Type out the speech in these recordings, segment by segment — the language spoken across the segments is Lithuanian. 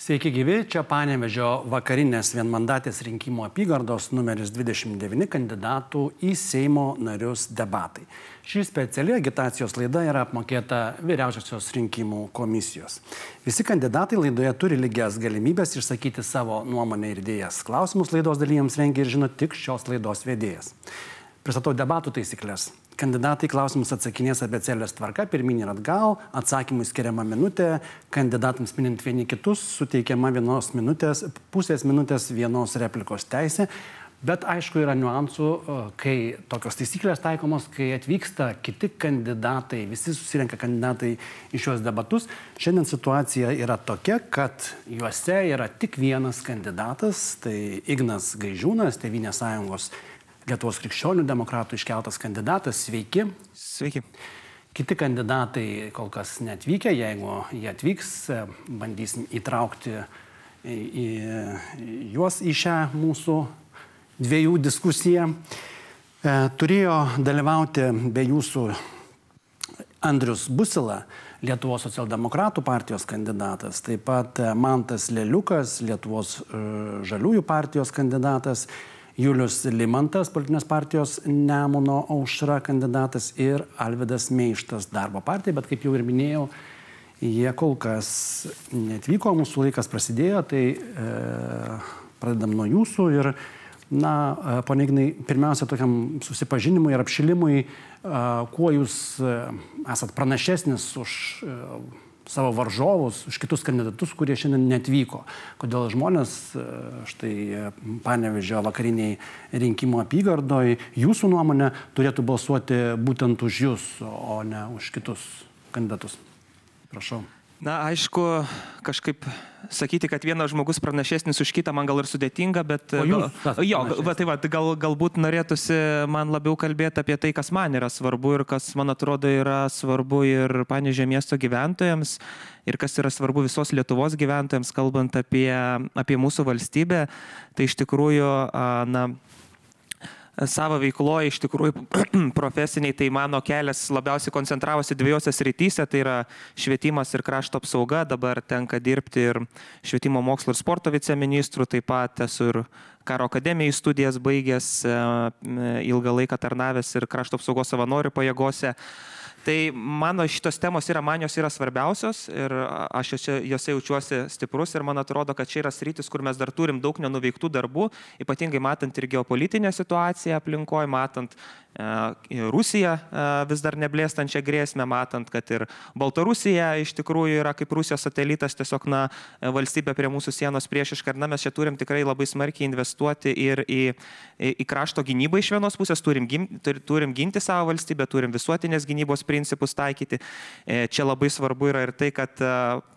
Sveiki gyvi, čia Panevėžio vakarinės vienmandatės rinkimų apygardos numeris 29 kandidatų į Seimo narius debatai. Ši speciali agitacijos laida yra apmokėta Vyriausiosios rinkimų komisijos. Visi kandidatai laidoje turi lygias galimybės išsakyti savo nuomonę ir idėjas. Klausimus laidos dalyviams rengia ir žino tik šios laidos vedėjas. Pristatau debatų taisyklės. Kandidatai klausimus atsakinės abėcėlės tvarka, pirmyn ir atgal, atsakymui skiriama minutė, kandidatams minint vieni kitus suteikiama pusės minutės vienos replikos teisė, bet aišku yra niuansų, kai tokios taisyklės taikomos, kai atvyksta kiti kandidatai, visi susirenka kandidatai į šios debatus. Šiandien situacija yra tokia, kad juose yra tik vienas kandidatas, tai Ignas Gaižiūnas, Tėvynės sąjungos Lietuvos krikščionių demokratų iškeltas kandidatas. Sveiki. Sveiki. Kiti kandidatai kol kas neatvykę. Jeigu jie atvyks, bandysim įtraukti juos į šią mūsų dviejų diskusiją. Turėjo dalyvauti be jūsų Andrius Busila, Lietuvos socialdemokratų partijos kandidatas, taip pat Mantas Leliukas, Lietuvos žaliųjų partijos kandidatas, Julius Limantas, politinės partijos Nemuno aušra kandidatas ir Alvydas Meištas darbo partija, bet kaip jau ir minėjau, jie kol kas neatvyko, mūsų laikas prasidėjo, tai pradedam nuo jūsų ir, pone Ignai, pirmiausia tokiam susipažinimui ir apšilimui, kuo jūs esat pranašesnis už savo varžovus, už kitus kandidatus, kurie šiandien neatvyko. Kodėl žmonės štai Panevėžio vakariniai rinkimų apygardoj, jūsų nuomonė, turėtų balsuoti būtent už jūs, o ne už kitus kandidatus? Prašau. Aišku, kažkaip sakyti, kad vienas žmogus pranašesnis už kitą, man gal ir sudėtinga, bet galbūt norėtųsi man labiau kalbėti apie tai, kas man yra svarbu ir kas, man atrodo, yra svarbu ir Panevėžio miesto gyventojams ir kas yra svarbu visos Lietuvos gyventojams, kalbant apie mūsų valstybę. Tai iš tikrųjų, savo veikloje, iš tikrųjų profesiniai, tai mano kelias labiausiai koncentravosi dviejose srityse, tai yra švietimas ir krašto apsauga, dabar tenka dirbti ir švietimo mokslo ir sporto viceministrų, taip pat esu ir karo akademijai studijas baigęs, ilgą laiką tarnavęs ir krašto apsaugos savanorių pajėgose. Tai mano šitos temos man jos yra svarbiausios ir aš jose jaučiuosi stiprus ir man atrodo, kad čia yra sritis, kur mes dar turim daug nenuveiktų darbų, ypatingai matant ir geopolitinę situaciją aplinkoje, matant Rusiją vis dar neblėstančią grėsmę, matant, kad ir Baltarusija iš tikrųjų yra kaip Rusijos satelitas, tiesiog valstybė prie mūsų sienos priešiška ir mes čia turim tikrai labai smarkiai investuoti ir į krašto gynybą iš vienos pusės, turim ginti savo valstybę, turim visuotinės gynybos principus taikyti. Čia labai svarbu yra ir tai, kad,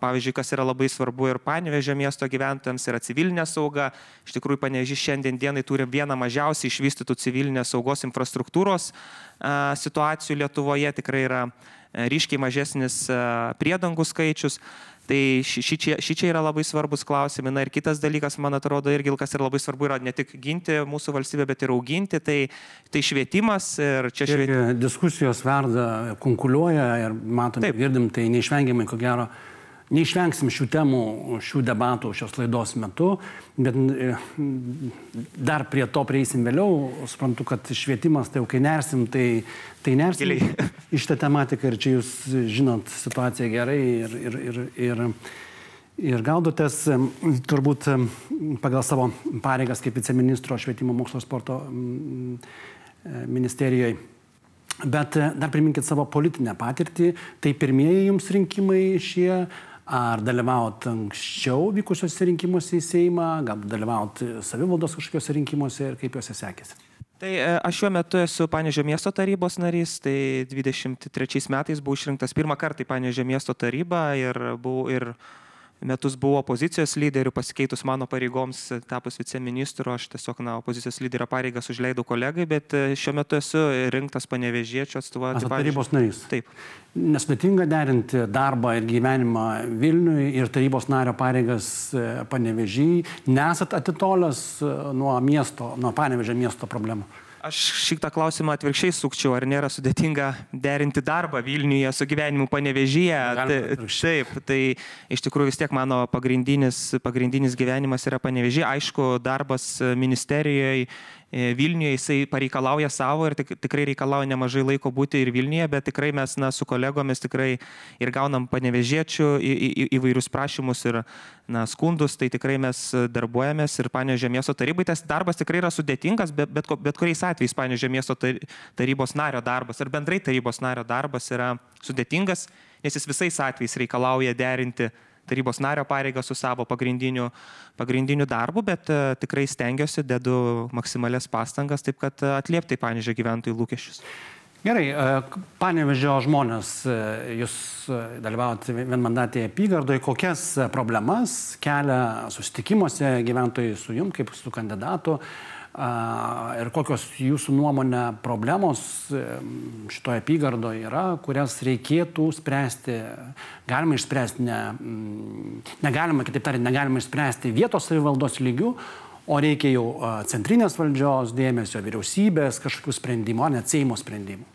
pavyzdžiui, kas yra labai svarbu ir Panevėžio miesto gyventojams, yra civilinė sauga. Iš tikrųjų, Panevėžys šiandien dienai turi vieną mažiausiai išvystytų civilinės saugos infrastruktūros situacijų Lietuvoje, tikrai yra ryškiai mažesnis priedangų skaičius. Tai šičia yra labai svarbus klausimai. Ir kitas dalykas, man atrodo, irgi kas yra labai svarbu, yra ne tik ginti mūsų valstybę, bet ir auginti. Tai švietimas ir čia švietimas. Diskusijos verda, konkuliuoja ir matom, girdim, tai neišvengiamai, ko gero, neišvengsim šių temų, šių debatų šios laidos metu, bet dar prie to prieisim vėliau. Suprantu, kad švietimas, tai jau kai nersim, tai nersim į šitą tematiką ir čia jūs žinot situaciją gerai ir gaudotės turbūt pagal savo pareigas kaip viceministro švietimo mokslo sporto ministerijoje. Bet dar priminkit savo politinę patirtį, tai pirmieji jums rinkimai šie. Ar dalyvaut anksčiau vykusiuose rinkimuose į Seimą, galbūt dalyvaut savivaldos kažkokiuose rinkimuose ir kaip juose sekėsi? Tai aš šiuo metu esu Panevėžio miesto tarybos narys, tai 23 metais buvau išrinktas pirmą kartą į Panevėžio miesto tarybą ir metus buvau opozicijos lyderiu, pasikeitus mano pareigoms, tapus viceministru, aš tiesiog opozicijos lyderio pareigas užleidau kolegai, bet šiuo metu esu rinktas panevėžiečių atstovauti. Esate tarybos narys? Taip. Nesudėtinga derinti darbą ir gyvenimą Vilniui ir tarybos nario pareigas Panevėžy. Nesat atitolęs nuo Panevėžio miesto problemų? Aš šitą klausimą atvirkščiai sukčiau, ar nėra sudėtinga derinti darbą Vilniuje su gyvenimu Panevėžyje. Taip, tai iš tikrųjų vis tiek mano pagrindinis gyvenimas yra Panevėžyje. Aišku, darbas ministerijoje Vilniuje jisai pareikalauja savo ir tikrai reikalauja nemažai laiko būti ir Vilniuje, bet tikrai mes su kolegomis tikrai ir gaunam panevėžiečių įvairius prašymus ir skundus, tai tikrai mes darbuojamės ir Panevėžio miesto tarybai. Tas darbas tikrai yra sudėtingas, bet kuriais atvejais Panevėžio miesto tarybos nario darbas ir bendrai tarybos nario darbas yra sudėtingas, nes jis visais atvejais reikalauja derinti tarybos nario pareigą su savo pagrindiniu darbu, bet tikrai stengiuosi, dedu maksimalias pastangas, taip kad atliepti Panevėžio gyventojų lūkesčius. Gerai, Panevėžio žmonės, jūs dalyvaujate vienmandatėje apygardoje, kokias problemas kelia susitikimuose gyventojai su jum, kaip su kandidatu, ir kokios jūsų nuomonė problemos šitoje apygardoje yra, kurias reikėtų spręsti, galima išspręsti, negalima, kitaip tariant, negalima išspręsti vietos savivaldos lygių, o reikia jau centrinės valdžios dėmesio, vyriausybės kažkokių sprendimų, o net Seimo sprendimų.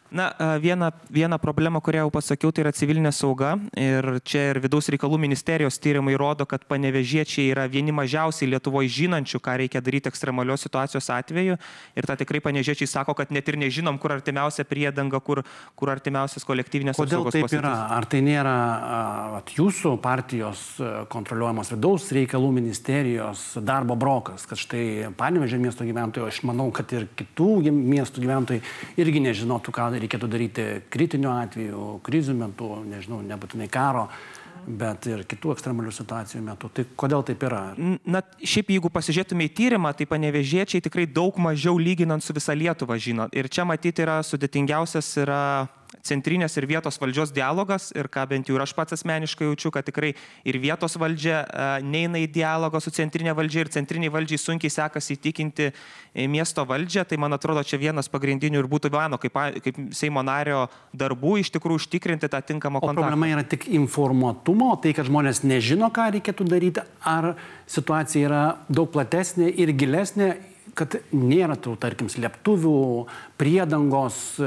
Viena problema, kurią jau pasakiau, tai yra civilinė sauga ir čia ir Vidaus reikalų ministerijos tyrimai rodo, kad panevėžiečiai yra vieni mažiausiai Lietuvoje žinančių, ką reikia daryti ekstremalios situacijos atveju ir tą tikrai panevėžiečiai sako, kad net ir nežinom, kur artimiausia priedanga, kur artimiausias kolektyvinės apsaugos pastatas. Kodėl taip yra? Ar tai nėra jūsų partijos kontroliuojamos Vidaus reikalų ministerijos darbo brokas, kad štai Panevėžio miesto gyventojai, aš manau, kad ir kitų miestų gyventojai irgi nežinotų, ką reikėtų daryti kritiniu atveju, krizių metu, nežinau, nebūtinai karo, bet ir kitų ekstremalių situacijų metu. Tai kodėl taip yra? Šiaip jeigu pasižiūrėtume į tyrimą, tai panevėžiečiai tikrai daug mažiau lyginant su visa Lietuva žino. Ir čia matyti yra sudėtingiausias yra centrinės ir vietos valdžios dialogas ir ką bent jau ir aš pats asmeniškai jaučiu, kad tikrai ir vietos valdžia neina į dialogą su centrinė valdžia ir centriniai valdžiai sunkiai sekasi įtikinti miesto valdžią. Tai man atrodo, čia vienas pagrindinių ir būtų mano kaip Seimo nario darbų iš tikrųjų užtikrinti tą tinkamą kontaktą. O problema yra tik informuotumo, tai kad žmonės nežino, ką reikėtų daryti, ar situacija yra daug platesnė ir gilesnė, kad nėra tų, tarkim, slėptuvių, priedangos,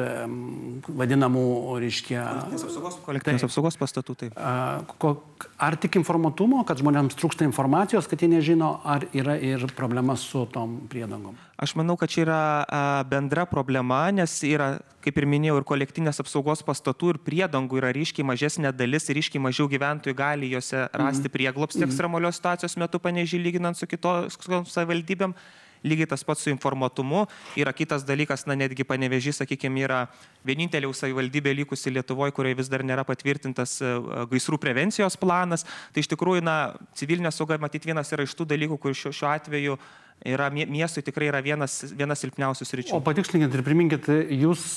vadinamų, reiškia... Kolektyvinės apsaugos pastatų, taip. Ar tik informuotumo, kad žmonėms trūksta informacijos, kad jie nežino, ar yra ir problema su tom priedangom? Aš manau, kad čia yra bendra problema, nes yra, kaip ir minėjau, ir kolektyvinės apsaugos pastatų ir priedangų yra ryškiai mažesnė dalis ir ryškiai mažiau gyventojų gali juose rasti prieglobstį ekstremalios situacijos metu Panevėžyje lyginant su kitos savivaldybėm. Lygiai tas pats su informuotumu. Yra kitas dalykas, netgi Panevėžys, sakykime, yra vienintelė savivaldybė likusi Lietuvoje, kurioje vis dar nėra patvirtintas gaisrų prevencijos planas. Tai iš tikrųjų, civilinė sauga, matyti, vienas yra iš tų dalykų, kur šiuo atveju miestui tikrai yra vienas silpniausių sričių. O patikslinkit ir priminkit, jūs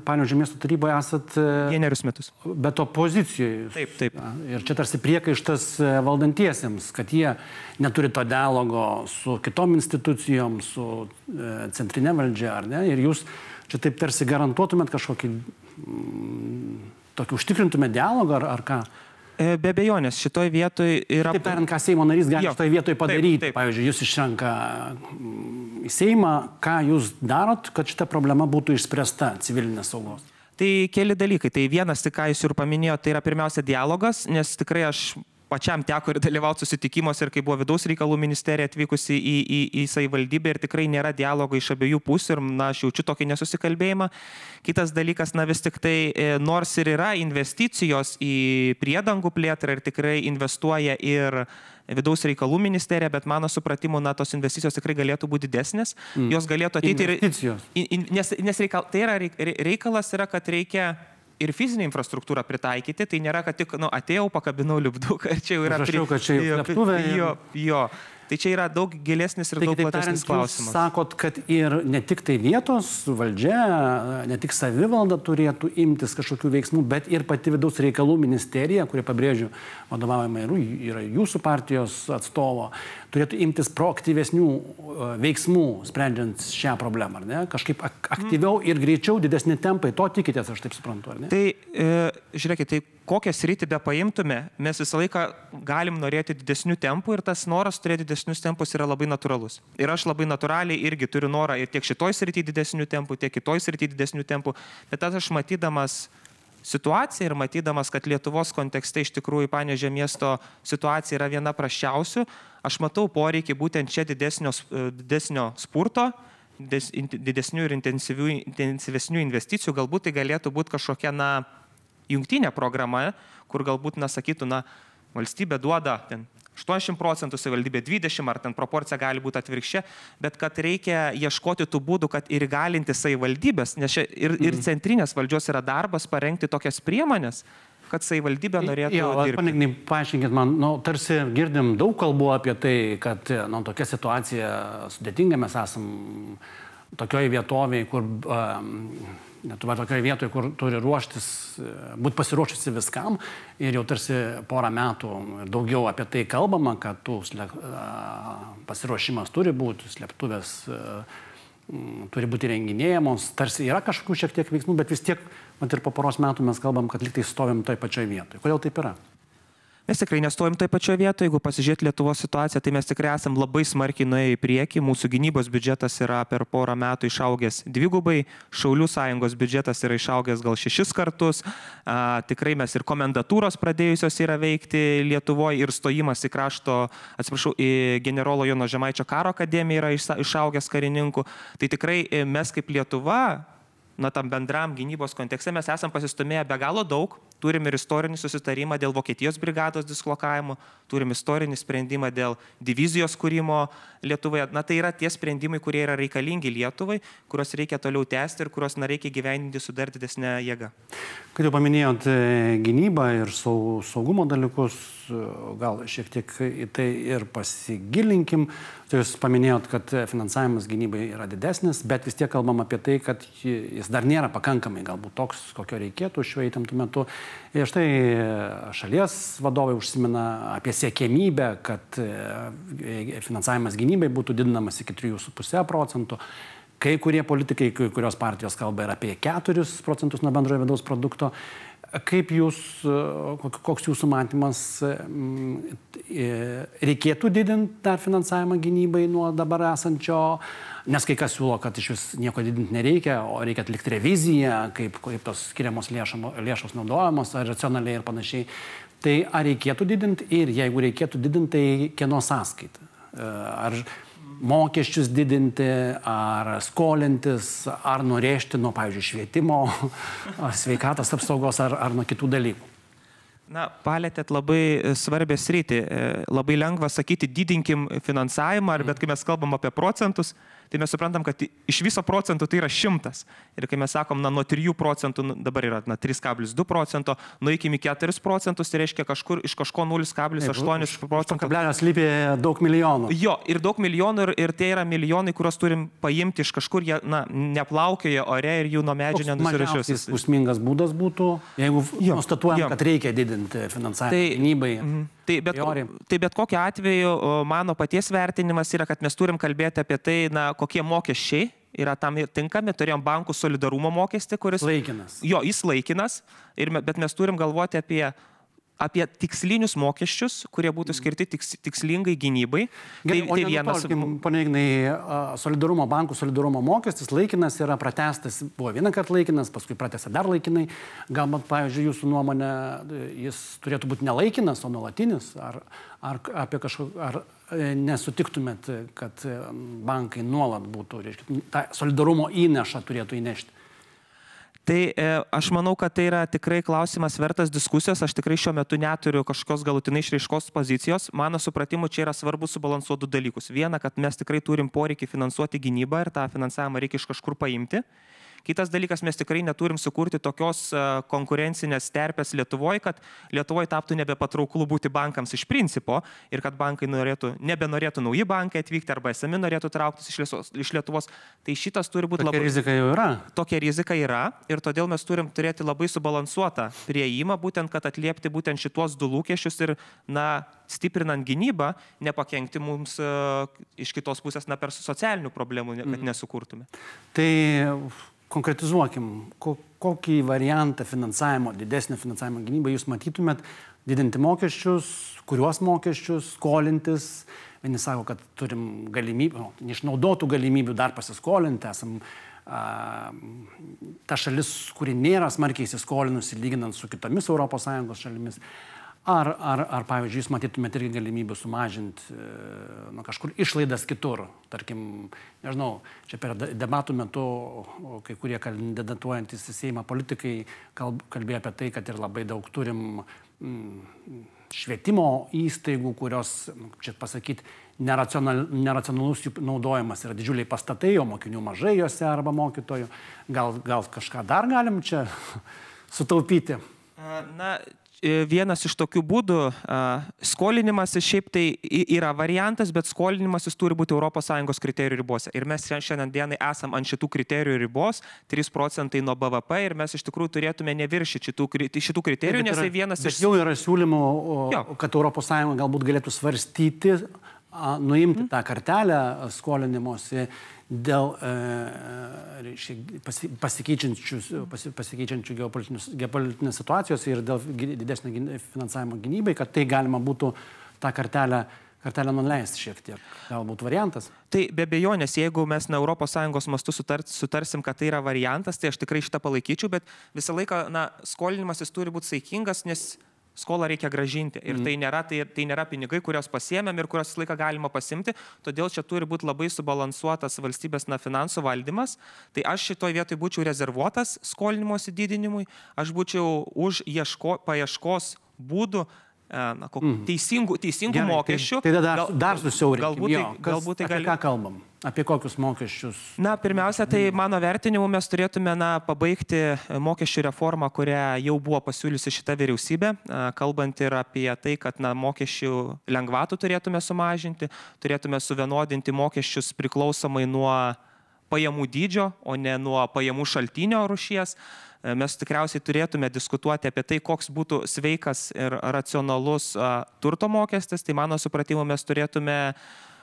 Panevėžio miesto taryboje esat... 1 metus. Bet opozicijoje. Taip. Ir čia tarsi priekaištas valdantiesiems, kad jie neturi to dialogo su kitom institucijom, su centrinė valdžia, ar ne? Ir jūs čia taip tarsi garantuotumėt kažkokį, tokį užtikrintumėt dialogą, ar ką? Be abejonės, šitoj vietoj yra... Taip tariant, ką Seimo narys gali šitoj vietoj padaryti. Taip. Pavyzdžiui, jūs išrenka į Seimą, ką jūs darot, kad šita problema būtų išspręsta civilinės saugos? Tai keli dalykai. Tai vienas, ką jūs ir paminėjote, tai yra pirmiausia dialogas, nes tikrai aš pačiam teko ir dalyvauti susitikimuose ir kai buvo Vidaus reikalų ministerija atvykusi į savivaldybę ir tikrai nėra dialogo iš abiejų pusių ir aš jaučiu tokį nesusikalbėjimą. Kitas dalykas, vis tik tai nors ir yra investicijos į priedangų plėtrą ir tikrai investuoja ir Vidaus reikalų ministerija, bet mano supratimu, tos investicijos tikrai galėtų būti didesnės. Jos galėtų ateiti nes tai yra reikalas yra, kad reikia ir fizinę infrastruktūrą pritaikyti, tai nėra, kad tik atėjau, pakabinau liupduką ir čia jau yra... Prašau, kad čia jau slėptuvė. Jo. Tai čia yra daug gilesnis ir daug platesnis klausimas. Jūs sakot, kad ir ne tik tai vietos valdžia, ne tik savivalda turėtų imtis kažkokių veiksmų, bet ir pati Vidaus reikalų ministerija, kurie, pabrėžiu, vadovaujama yra jūsų partijos atstovo, turėtų imtis proaktyvesnių veiksmų, sprendžiant šią problemą, ar ne? Kažkaip aktyviau ir greičiau, didesni tempai. To tikitės, aš taip suprantu, ar ne? Tai, žiūrėkite, tai kokią sritį be paimtume, mes visą laiką galim norėti didesnių tempų ir tas noras turėti didesnių didesnius tempus yra labai natūralus. Ir aš labai natūraliai irgi turiu norą ir tiek šitoj srityje didesnių tempų, tiek kitoj srityje didesnių tempų. Bet aš matydamas situaciją ir matydamas, kad Lietuvos kontekste iš tikrųjų Panevėžio miesto situacija yra viena prasčiausių, aš matau poreikį būtent čia didesnio spurto, didesnių ir intensyvesnių investicijų. Galbūt tai galėtų būti kažkokia, jungtinė programa, kur galbūt, sakytų, valstybė duoda 80%, savivaldybė 20%, ar ten proporcija gali būti atvirkščia, bet kad reikia ieškoti tų būdų, kad ir įgalinti savivaldybės, nes čia ir centrinės valdžios yra darbas parengti tokias priemonės, kad savivaldybė norėtų dirbti. Paaiškinkit man, tarsi girdim daug kalbų apie tai, kad tokia situacija sudėtinga, mes esam tokioje vietovėje, kur Lietuva tokioje vietoje, kur turi ruoštis, būti pasiruošusi viskam ir jau tarsi porą metų daugiau apie tai kalbama, kad pasiruošimas turi būti, slėptuvės turi būti renginėjamos, tarsi yra kažkokių šiek tiek veiksmų, bet vis tiek, ir po poros metų mes kalbam, kad liktai stovim toj pačioj vietoje. Kodėl taip yra? Mes tikrai nestovim toj pačioje vietoje, jeigu pasižiūrėti Lietuvos situaciją, tai mes tikrai esam labai smarkiai nuėję į priekį, mūsų gynybos biudžetas yra per porą metų išaugęs dvigubai, Šaulių sąjungos biudžetas yra išaugęs gal 6 kartus, tikrai mes ir komendatūros pradėjusios yra veikti Lietuvoje ir stojimas į generolo Jono Žemaičio karo akademiją yra išaugęs karininkų, tai tikrai mes kaip Lietuva, tam bendram gynybos kontekste mes esam pasistumėję be galo daug, turim ir istorinį susitarimą dėl Vokietijos brigados dislokavimo, turim istorinį sprendimą dėl divizijos kūrimo Lietuvoje. Tai yra tie sprendimai, kurie yra reikalingi Lietuvai, kuriuos reikia toliau tęsti ir kuriuos reikia gyvendinti su dar didesnė jėga. Kad jau paminėjot gynybą ir saugumo dalykus, gal šiek tiek į tai ir pasigilinkim. Tai jūs paminėjot, kad finansavimas gynybai yra didesnis, bet vis tiek kalbam apie tai, kad jis dar nėra pakankamai galbūt toks, kokio reikėtų šiuo įtemptu metu. Ir štai šalies vadovai užsimena apie siekiamybę, kad finansavimas gynybai būtų didinamas iki 3,5%. Kai kurie politikai, kurios partijos kalba ir apie 4% nuo bendrojo vidaus produkto. Kaip koks jūsų matymas, reikėtų didinti dar finansavimą gynybai nuo dabar esančio, nes kai kas siūlo, kad iš vis nieko didinti nereikia, o reikia atlikti reviziją, kaip tos skiriamos lėšos naudojamos, ar racionaliai ir panašiai. Tai ar reikėtų didinti ir jeigu reikėtų didinti, tai kieno sąskaitą? Ar mokesčius didinti, ar skolintis, ar norėžti nuo, pavyzdžiui, švietimo, ar sveikatos apsaugos, ar nuo kitų dalykų? Palėtėt labai svarbę sritį. Labai lengva sakyti, didinkim finansavimą, bet kai mes kalbam apie procentus, tai mes suprantam, kad iš viso procentų tai yra 100. Ir kai mes sakom, nuo 3%, dabar yra 3,2%, nueikim į 4%, tai reiškia iš kažko 0,8%. Kablelis lypi daug milijonų. Jo, ir daug milijonų, ir tai yra milijonai, kuriuos turim paimti iš kažkur, jie neplaukioja ore ir jų nuo medžių nenusirašius. Mažiausias pusmingas būdas būtų, jeigu konstatuojam, kad reikia didinti finansavimą gynybai. Tai bet kokiu atveju mano paties vertinimas yra, kad mes turim kalbėti apie tai, kokie mokesčiai yra tam tinkami. Turėjom bankų solidarumo mokestį, kuris... Laikinas. Jo, jis laikinas, bet mes turim galvoti apie tikslinius mokesčius, kurie būtų skirti tikslingai gynybai. Tai vienas... Pone Ignai, bankų solidarumo mokestis laikinas yra pratęstas, buvo vieną kartą laikinas, paskui pratęsė dar laikinai. Galbūt, pavyzdžiui, jūsų nuomonė, jis turėtų būti nelaikinas, o nuolatinis? Ar nesutiktumėt, kad bankai nuolat būtų, tą solidarumo įnešą turėtų įnešti? Tai aš manau, kad tai yra tikrai klausimas vertas diskusijos, aš tikrai šiuo metu neturiu kažkokios galutinai išreiškos pozicijos. Mano supratimu, čia yra svarbu subalansuoti du dalykus. Viena, kad mes tikrai turim poreikį finansuoti gynybą ir tą finansavimą reikia iš kažkur paimti. Kitas dalykas, mes tikrai neturim sukurti tokios konkurencinės terpės Lietuvoje, kad Lietuvoje taptų nebepatrauklų būti bankams iš principo ir kad bankai nebenorėtų nauji bankai atvykti arba esami norėtų trauktis iš Lietuvos. Tai šitas turi būti labai... Tokia rizika jau yra. Tokia rizika yra ir todėl mes turim turėti labai subalansuotą prieimą, būtent kad atliepti būtent šitos du lūkesčius ir, stiprinant gynybą, nepakenkti mums iš kitos pusės per socialinių problemų, kad nesukurtume. Tai konkretizuokim, kokį variantą finansavimo, didesnio finansavimo gynybai jūs matytumėt, didinti mokesčius, kuriuos mokesčius, skolintis. Vieni sako, kad turim galimybių, neišnaudotų galimybių dar pasiskolinti, esam ta šalis, kuri nėra smarkiai įsiskolinusi lyginant su kitomis ES šalimis. Ar pavyzdžiui, jūs matytumėte irgi galimybių sumažinti kažkur išlaidas kitur. Tarkim, nežinau, čia per debatų metu kai kurie kandidatuojantys į Seimą politikai kalbėjo apie tai, kad ir labai daug turim švietimo įstaigų, kurios, čia pasakyti, neracionalus jų naudojimas yra didžiuliai pastatai, o mokinių mažai juose arba mokytojų. Gal kažką dar galim čia sutaupyti? Na, vienas iš tokių būdų, skolinimasis šiaip tai yra variantas, bet skolinimasis turi būti ES kriterijų ribose. Ir mes šiandien dienai esam ant šitų kriterijų ribos, 3% nuo BVP, ir mes iš tikrųjų turėtume neviršyti šitų kriterijų, nes tai vienas iš... Bet jau yra siūlymų, kad ES galbūt galėtų svarstyti, nuimti tą kartelę skolinimosi dėl pasikeičiančių geopolitinės situacijos ir dėl didesnio finansavimo gynybai, kad tai galima būtų tą kartelę nuleisti šiek tiek. Galbūt variantas. Tai be abejonės, jeigu mes na ES mastu sutarsim, kad tai yra variantas, tai aš tikrai šitą palaikyčiau, bet visą laiką skolinimasis turi būti saikingas, nes skolą reikia gražinti. Ir tai nėra pinigai, kurios pasiėmėm ir kurios laiką galima pasimti. Todėl čia turi būti labai subalansuotas valstybės finansų valdymas. Tai aš šitoj vietoj būčiau rezervuotas skolinimosi didinimui. Aš būčiau už paieškos būdų teisingų mokesčių. Tai dar susiaurinkim. Galbūt tai apie ką kalbam? Apie kokius mokesčius? Na, pirmiausia, tai mano vertinimu mes turėtume pabaigti mokesčių reformą, kurią jau buvo pasiūliusi šita vyriausybė, kalbant ir apie tai, kad mokesčių lengvatų turėtume sumažinti, turėtume suvienodinti mokesčius priklausomai nuo pajamų dydžio, o ne nuo pajamų šaltinio rūšies. Mes tikriausiai turėtume diskutuoti apie tai, koks būtų sveikas ir racionalus turto mokestis. Tai mano supratimu mes turėtume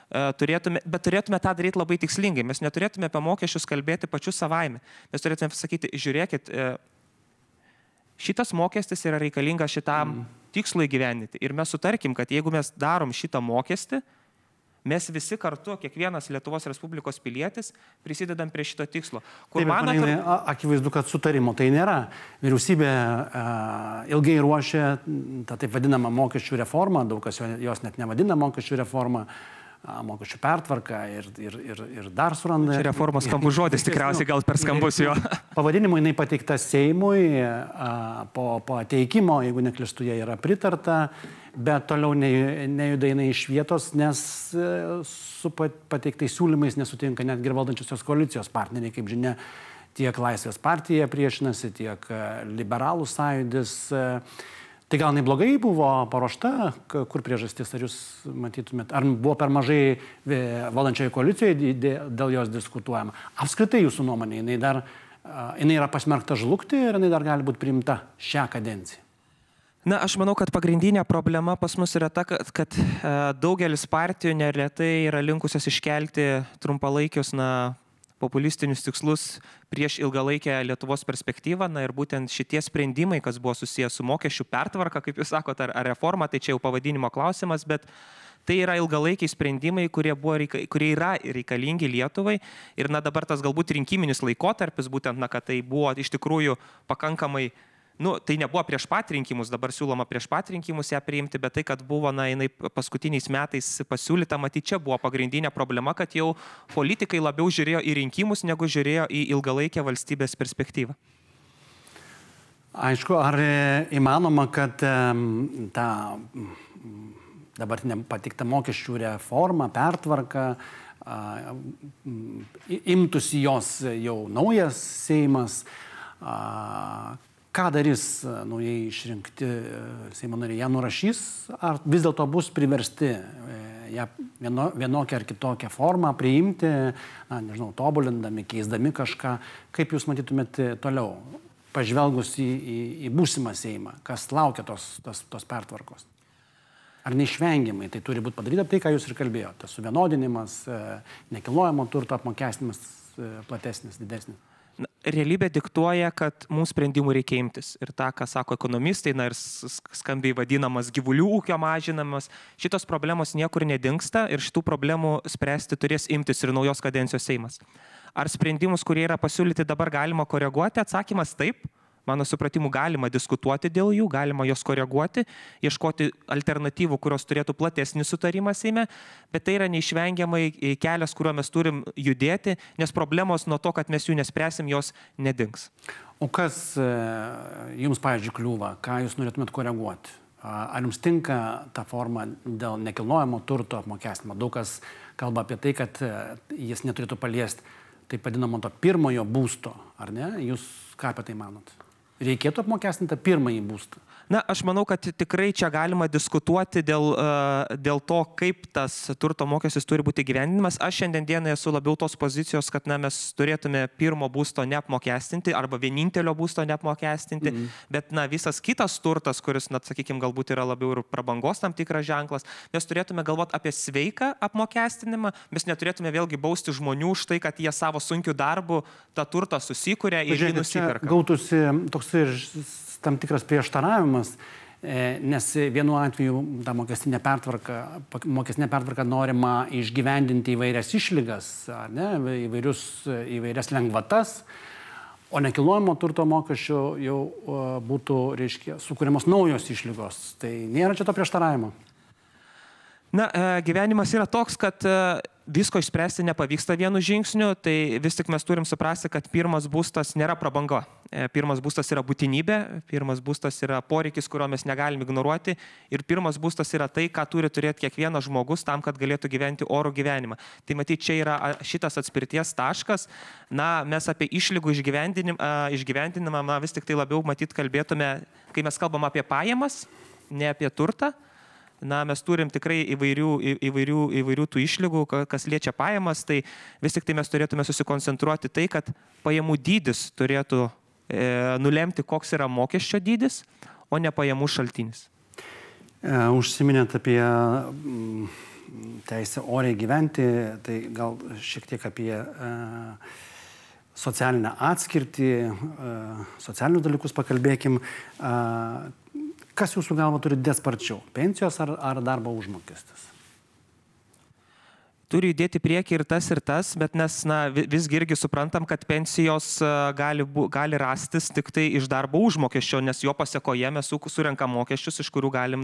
tą daryti labai tikslingai. Mes neturėtume apie mokesčius kalbėti pačius savaime. Mes turėtume sakyti, žiūrėkit, šitas mokestis yra reikalingas šitam tikslui įgyvendinti. Ir mes sutarkim, kad jeigu mes darom šitą mokestį, mes visi kartu, kiekvienas Lietuvos Respublikos pilietis, prisidedam prie šito tikslo. Akivaizdu, kad sutarimo tai nėra. Vyriausybė ilgai ruošė tą taip vadinamą mokesčių reformą, daug kas jos net nevadina mokesčių reformą, mokesčių pertvarką ir dar suranda. Čia reformos skambus žodis, tikriausiai gal per skambus jo. Pavadinimu jinai pateikta Seimui, po ateikimo, jeigu neklystu, jie yra pritarta, bet toliau nejuda jinai iš vietos, nes su pateiktais siūlymais nesutinka netgi ir valdančiosios koalicijos partneriai, kaip žinia, tiek Laisvės partija priešinasi, tiek Liberalų sąjūdis. Tai gal neblogai buvo paruošta, kur priežastis, ar jūs matytumėt, ar buvo per mažai valdančioje koalicijoje dėl jos diskutuojama? Apskritai jūsų nuomonė, jinai yra pasmerkta žlugti ir jinai dar gali būti priimta šią kadenciją? Na, aš manau, kad pagrindinė problema pas mus yra ta, kad daugelis partijų neretai yra linkusios iškelti trumpalaikius, populistinius tikslus prieš ilgalaikę Lietuvos perspektyvą. Ir būtent šitie sprendimai, kas buvo susijęs su mokesčių pertvarka, kaip jūs sakote, ar reforma, tai čia jau pavadinimo klausimas, bet tai yra ilgalaikiai sprendimai, kurie yra reikalingi Lietuvai. Ir dabar tas galbūt rinkiminis laikotarpis, būtent, kad tai buvo iš tikrųjų pakankamai, tai nebuvo prieš pat rinkimus, dabar siūloma prieš pat rinkimus ją priimti, bet tai, kad buvo, jinai paskutiniais metais pasiūlyta, matyt, čia buvo pagrindinė problema, kad jau politikai labiau žiūrėjo į rinkimus, negu žiūrėjo į ilgalaikę valstybės perspektyvą. Aišku, ar įmanoma, kad ta dabartinė pateikta mokesčių reforma, pertvarka, imtųsi jos jau naujas Seimas, ką darys naujai išrinkti Seimo nariai? Ją nurašys, ar vis dėlto bus priversti ją vienokią ar kitokią formą priimti, tobulindami, keisdami kažką? Kaip jūs matytumėte toliau, pažvelgus į būsimą Seimą, kas laukia tos pertvarkos? Ar neišvengiamai tai turi būti padaryta, tai ką jūs ir kalbėjote, suvienodinimas, nekilnojamo turto apmokestinimas platesnis, didesnis? realybė diktuoja, kad mums sprendimų reikia imtis. Ir tą, ką sako ekonomistai, na ir skambiai vadinamas gyvulių ūkio mažinamas, šitos problemos niekur nedingsta ir šitų problemų spręsti turės imtis ir naujos kadencijos Seimas. Ar sprendimus, kurie yra pasiūlyti dabar, galima koreguoti? Atsakymas taip. Mano supratimu, galima diskutuoti dėl jų, galima jos koreguoti, ieškoti alternatyvų, kurios turėtų platesnį sutarimą Seime, bet tai yra neišvengiamai kelias, kuriuo mes turim judėti, nes problemos nuo to, kad mes jų nespręsim, jos nedings. O kas jums, pavyzdžiui, kliūva? Ką jūs norėtumėt koreguoti? Ar jums tinka ta forma dėl nekilnojamo turto apmokestinimo? Daug kas kalba apie tai, kad jis neturėtų paliesti taip vadinamo to pirmojo būsto, ar ne? Jūs ką apie tai manot? Reikėtų apmokestinti pirmąjį būstą? Na, aš manau, kad tikrai čia galima diskutuoti dėl to, kaip tas turto mokestis turi būti gyvendinimas. Aš šiandien dienai esu labiau tos pozicijos, kad na, mes turėtume pirmo būsto neapmokestinti arba vienintelio būsto neapmokestinti, bet na, visas kitas turtas, kuris, na, sakykime, galbūt yra labiau ir prabangos tam tikras ženklas, mes turėtume galvoti apie sveiką apmokestinimą, mes neturėtume vėlgi bausti žmonių už tai, kad jie savo sunkiu darbu tą turtą susikuria ir jį nusiperka. Gautųsi toks ir tam tikras prieštaravimas, nes vienu atveju tą mokestinę pertvarką norima išgyvendinti įvairias išlygas, ne, įvairias lengvatas, o nekilnojamo turto mokesčio jau būtų, reiškia, sukūriamos naujos išlygos. Tai nėra čia to prieštaravimo. Na, gyvenimas yra toks, kad visko išspręsti nepavyksta vienu žingsniu, tai vis tik mes turim suprasti, kad pirmas būstas nėra prabanga. Pirmas būstas yra būtinybė, pirmas būstas yra poreikis, kurio mes negalim ignoruoti ir pirmas būstas yra tai, ką turi turėti kiekvienas žmogus tam, kad galėtų gyventi orų gyvenimą. Tai matyt, čia yra šitas atspirties taškas. Na, mes apie išlygų išgyvendinimą vis tik tai labiau matyt kalbėtume, kai mes kalbam apie pajamas, ne apie turtą. Na, mes turim tikrai įvairių tų išlygų, kas liečia pajamas, tai vis tik tai mes turėtume susikoncentruoti tai, kad pajamų dydis turėtų nulemti, koks yra mokesčio dydis, o ne pajamų šaltinis. Užsiminėt apie teisę oriai gyventi, tai gal šiek tiek apie socialinę atskirtį, socialinius dalykus pakalbėkim. Kas jūsų galva turi didėti sparčiau? Pensijos ar darbo užmokestis? Turi judėti prieki ir tas, bet mes visgi irgi suprantam, kad pensijos gali rastis tik tai iš darbo užmokesčio, nes jo pasekoje mes surenkam mokesčius, iš kurių galim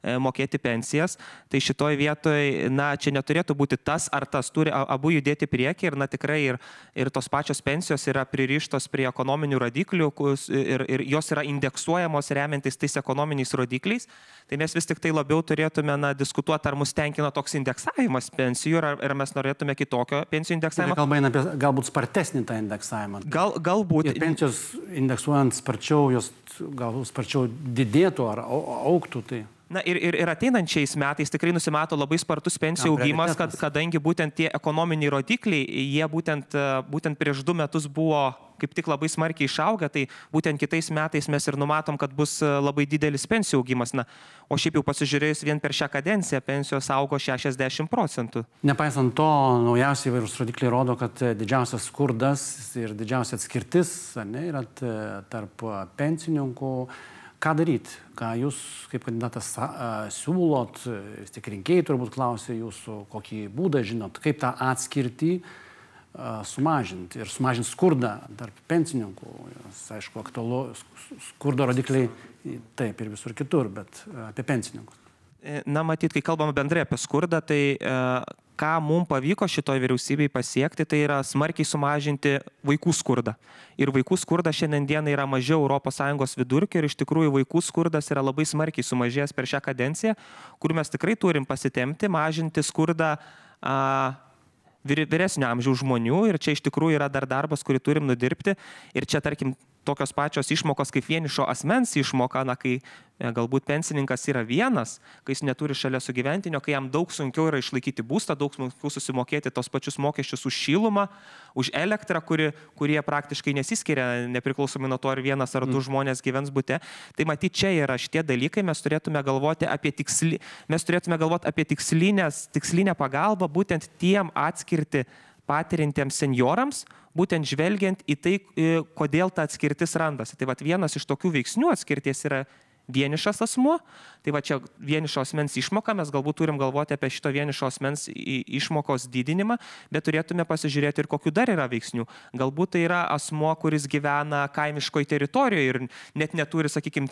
mokėti pensijas. Tai šitoj vietoj, čia neturėtų būti tas ar tas, turi abu judėti prieki ir tikrai ir tos pačios pensijos yra pririštos prie ekonominių rodiklių ir jos yra indeksuojamos remiantis tais ekonominiais rodikliais. Tai mes vis tik tai labiau turėtume diskutuoti, ar mus tenkina toks indeksavimas pensijų, ar mes norėtume kitokio pensijų indeksavimo. Kalba eina apie galbūt spartesnį tą indeksavimą. Galbūt. Ir pensijos indeksuojant sparčiau, jos galbūt sparčiau didėtų ar augtų. Tai. Na ir ateinančiais metais tikrai nusimato labai spartus pensijų augimas, kadangi būtent tie ekonominiai rodikliai, jie būtent prieš 2 metus buvo kaip tik labai smarkiai išaugę, tai būtent kitais metais mes ir numatom, kad bus labai didelis pensijų augimas. O šiaip jau pasižiūrėjus vien per šią kadenciją, pensijos augo 60%. Nepaisant to, naujausiai įvairūs rodikliai rodo, kad didžiausias skurdas ir didžiausia atskirtis yra tarp pensininkų. Ką daryti? Ką jūs kaip kandidatas siūlot? Vis tik rinkėjai turbūt klausė jūsų, kokį būdą žinot, kaip tą atskirtį sumažinti ir sumažinti skurdą tarp pensininkų. Aišku, aktualu skurdo rodikliai taip ir visur kitur, bet apie pensininkus. Na, matyt, kai kalbame bendrai apie skurdą, tai ką mums pavyko šitoj vyriausybei pasiekti, tai yra smarkiai sumažinti vaikų skurdą. Ir vaikų skurdas šiandien dieną yra mažiau ES vidurkio ir iš tikrųjų vaikų skurdas yra labai smarkiai sumažėjęs per šią kadenciją, kur mes tikrai turim pasitemti, mažinti skurdą vyresnio amžiaus žmonių ir čia iš tikrųjų yra dar darbas, kurį turim nudirbti. Ir čia, tarkim, tokios pačios išmokos kaip vienišo asmens išmoka, kai galbūt pensininkas yra vienas, kai jis neturi šalia sugyventinio, kai jam daug sunkiau yra išlaikyti būstą, daug sunkiau susimokėti tos pačius mokesčius už šilumą, už elektrą, kurie praktiškai nesiskiria, nepriklausomai nuo to, ar vienas ar 2 žmonės gyvens bute. Tai matyt, čia yra šitie dalykai, mes turėtume galvoti apie tikslinę pagalbą, būtent tiem atskirti patirintiems seniorams, būtent žvelgiant į tai, kodėl ta atskirtis randasi. Tai vienas iš tokių veiksnių atskirties yra vienišas asmuo, tai čia vienišo asmens išmoka, mes galbūt turim galvoti apie šito vienišo asmens išmokos didinimą, bet turėtume pasižiūrėti ir kokių dar yra veiksnių. Galbūt tai yra asmuo, kuris gyvena kaimiškoje teritorijoje ir net neturi, sakykime,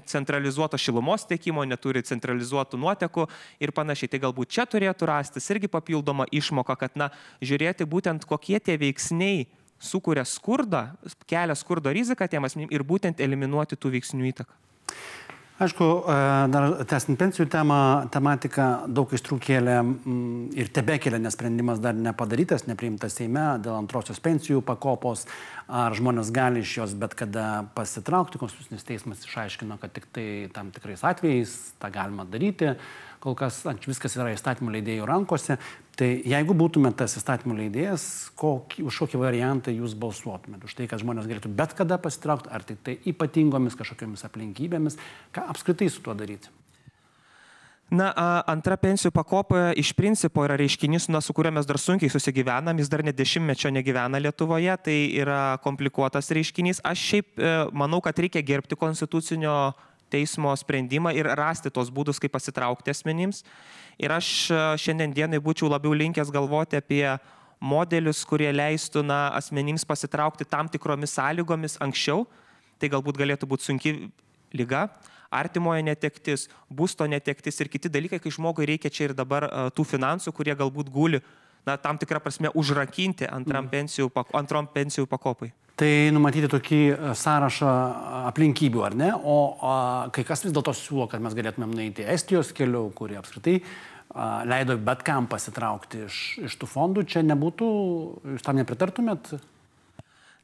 centralizuoto šilumos tiekimo, neturi centralizuotų nuotekų ir panašiai. Tai galbūt čia turėtų rastis irgi papildoma išmoka, kad, žiūrėti būtent kokie tie veiksniai sukuria skurdą, kelia skurdo riziką tiem asmenim ir būtent eliminuoti tų veiksnių įtaką. Aišku, dar tęsiant pensijų tematiką daug aistrų kėlė ir tebekėlė, nes sprendimas dar nepadarytas, nepriimtas Seime dėl antrosios pensijų pakopos, ar žmonės gali iš jos bet kada pasitraukti. Konstitucinis teismas išaiškino, kad tik tai tam tikrais atvejais tą galima daryti. Kol kas viskas yra įstatymų leidėjų rankose. Tai jeigu būtumėte tas įstatymų leidėjas, už kokį variantą jūs balsuotumėte? Už tai, kad žmonės galėtų bet kada pasitraukti, ar tai ypatingomis kažkokiamis aplinkybėmis? Ką apskritai su tuo daryti? Antra pensijų pakopa iš principo yra reiškinys, su kuriuo mes dar sunkiai susigyvenam, jis dar net 10-mečio negyvena Lietuvoje, tai yra komplikuotas reiškinys. Aš šiaip manau, kad reikia gerbti konstitucinio teismo sprendimą ir rasti tos būdus, kaip pasitraukti asmenims. Ir aš šiandien dienai būčiau labiau linkęs galvoti apie modelius, kurie leistų asmenims pasitraukti tam tikromis sąlygomis anksčiau. Tai galbūt galėtų būti sunki liga, artimojo netektis, būsto netektis ir kiti dalykai, kai žmogui reikia čia ir dabar tų finansų, kurie galbūt guli tam tikrą prasme užrakinti antrom pensijų pakopai. Tai numatyti tokį sąrašą aplinkybių, ar ne? O kai kas vis dėlto siūlo, kad mes galėtumėm nueiti Estijos keliu, kurie apskritai leido bet kam pasitraukti iš tų fondų. Čia nebūtų, jūs tam nepritartumėt?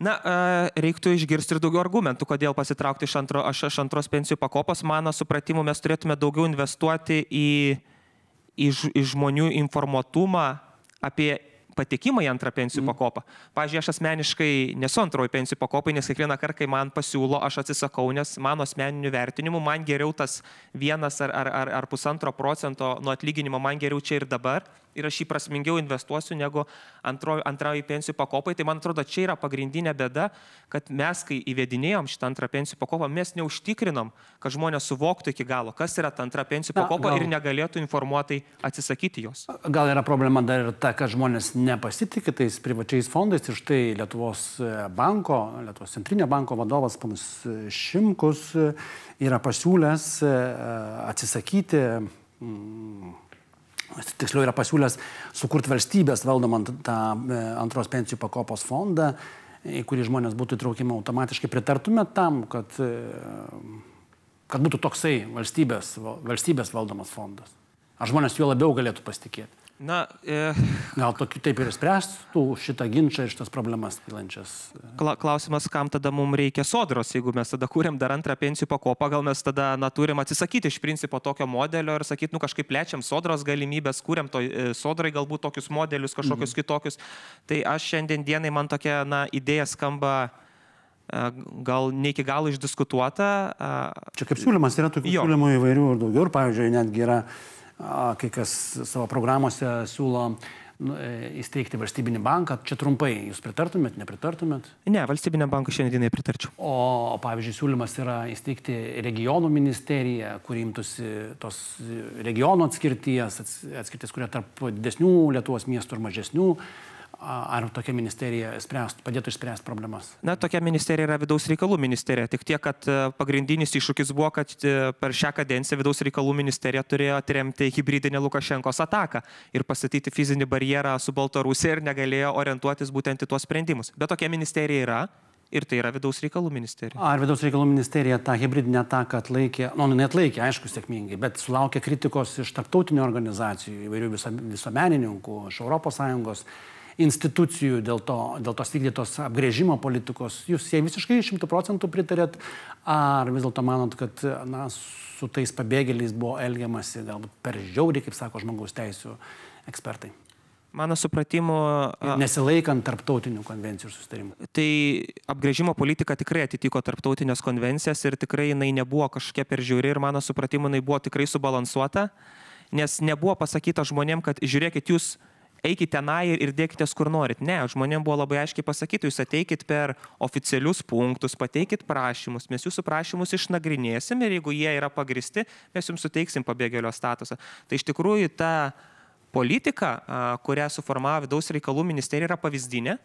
Reiktų išgirsti ir daugiau argumentų, kodėl pasitraukti iš antros pensijų pakopos. Mano supratimu, mes turėtume daugiau investuoti į žmonių informuotumą apie patekimą į antrą pensijų pakopą. Pavyzdžiui, aš asmeniškai nesu antroji pensijų pakopai, nes kiekvieną kartą, kai man pasiūlo, aš atsisakau, nes mano asmeniniu vertinimu man geriau tas 1 ar 1,5% nuo atlyginimo, man geriau čia ir dabar. Ir aš jį prasmingiau investuosiu negu antroji pensijų pakopai. Tai man atrodo, čia yra pagrindinė bėda, kad mes, kai įvedinėjom šitą antrą pensijų pakopą, mes neužtikrinom, kad žmonės suvoktų iki galo, kas yra ta antra pensijų pakopa ir negalėtų informuotai atsisakyti jos. Gal yra problema dar ir ta, kad žmonės nepasitikė tais privačiais fondais ir štai Lietuvos centrinio banko vadovas ponas Šimkus yra pasiūlęs atsisakyti, tiksliau yra pasiūlęs sukurti valstybės valdomą tą antros pensijų pakopos fondą, į kurį žmonės būtų įtraukiami automatiškai. Pritartumėt tam, kad būtų toksai valstybės valdomas fondas? Ar žmonės juo labiau galėtų pasitikėti? Gal taip ir spręstų šitą ginčą ir šitas problemas kylančias? Klausimas, kam tada mums reikia sodros, jeigu mes tada kūrėm dar antrą pensijų pakopą, gal mes tada turim atsisakyti iš principo tokio modelio ir sakyti, kažkaip plečiam sodros galimybės, kūrėm sodrai galbūt tokius modelius, kažkokius kitokius. Tai aš šiandien dienai man tokia idėja skamba gal ne iki galo išdiskutuota. Čia kaip siūlymas yra tokių siūlymų įvairių ir daugiau, ir pavyzdžiui, netgi yra kai kas savo programuose siūlo įsteigti valstybinį banką. Čia trumpai, jūs pritartumėt, nepritartumėt? Ne, valstybiniam bankui šiandienai pritarčiau. O pavyzdžiui, siūlymas yra įsteigti regionų ministeriją, kuri imtųsi tos regionų atskirties, kurie tarp didesnių Lietuvos miestų ir mažesnių. Ar tokia ministerija padėtų išspręsti problemas? Tokia ministerija yra vidaus reikalų ministerija. Tik tiek, kad pagrindinis iššūkis buvo, kad per šią kadenciją vidaus reikalų ministerija turėjo atremti hibridinę Lukašenkos ataką ir pastatyti fizinį barjerą su Baltarusija ir negalėjo orientuotis būtent į tuos sprendimus. Bet tokia ministerija yra ir tai yra vidaus reikalų ministerija. Ar vidaus reikalų ministerija tą hibridinę ataką atlaikė? Neatlaikė, aišku, sėkmingai, bet sulaukė kritikos iš tarptautinių organizacijų, įvairių visuomenininkų, iš ES institucijų dėl tos vykdytos apgręžimo politikos. Jūs jai visiškai 100% pritarėt, ar vis dėlto manot, kad su tais pabėgėliais buvo elgiamasi galbūt per žiauriai, kaip sako žmogaus teisų ekspertai? Mano supratimu... Nesilaikant tarptautinių konvencijų ir susitarimų. Tai apgręžimo politika tikrai atitiko tarptautinės konvencijas ir tikrai jinai nebuvo kažkokia per žiauri ir mano supratimu jinai buvo tikrai subalansuota, nes nebuvo pasakyta žmonėm, kad žiūrėkit, jūs eikite tenai ir dėkitės kur norit. Ne, žmonėms buvo labai aiškiai pasakyti, jūs ateikit per oficialius punktus, pateikit prašymus, mes jūsų prašymus išnagrinėsim ir jeigu jie yra pagristi, mes jums suteiksim pabėgėlio statusą. Tai iš tikrųjų ta politika, kurią suformavo Vidaus reikalų ministerija, yra pavyzdinė.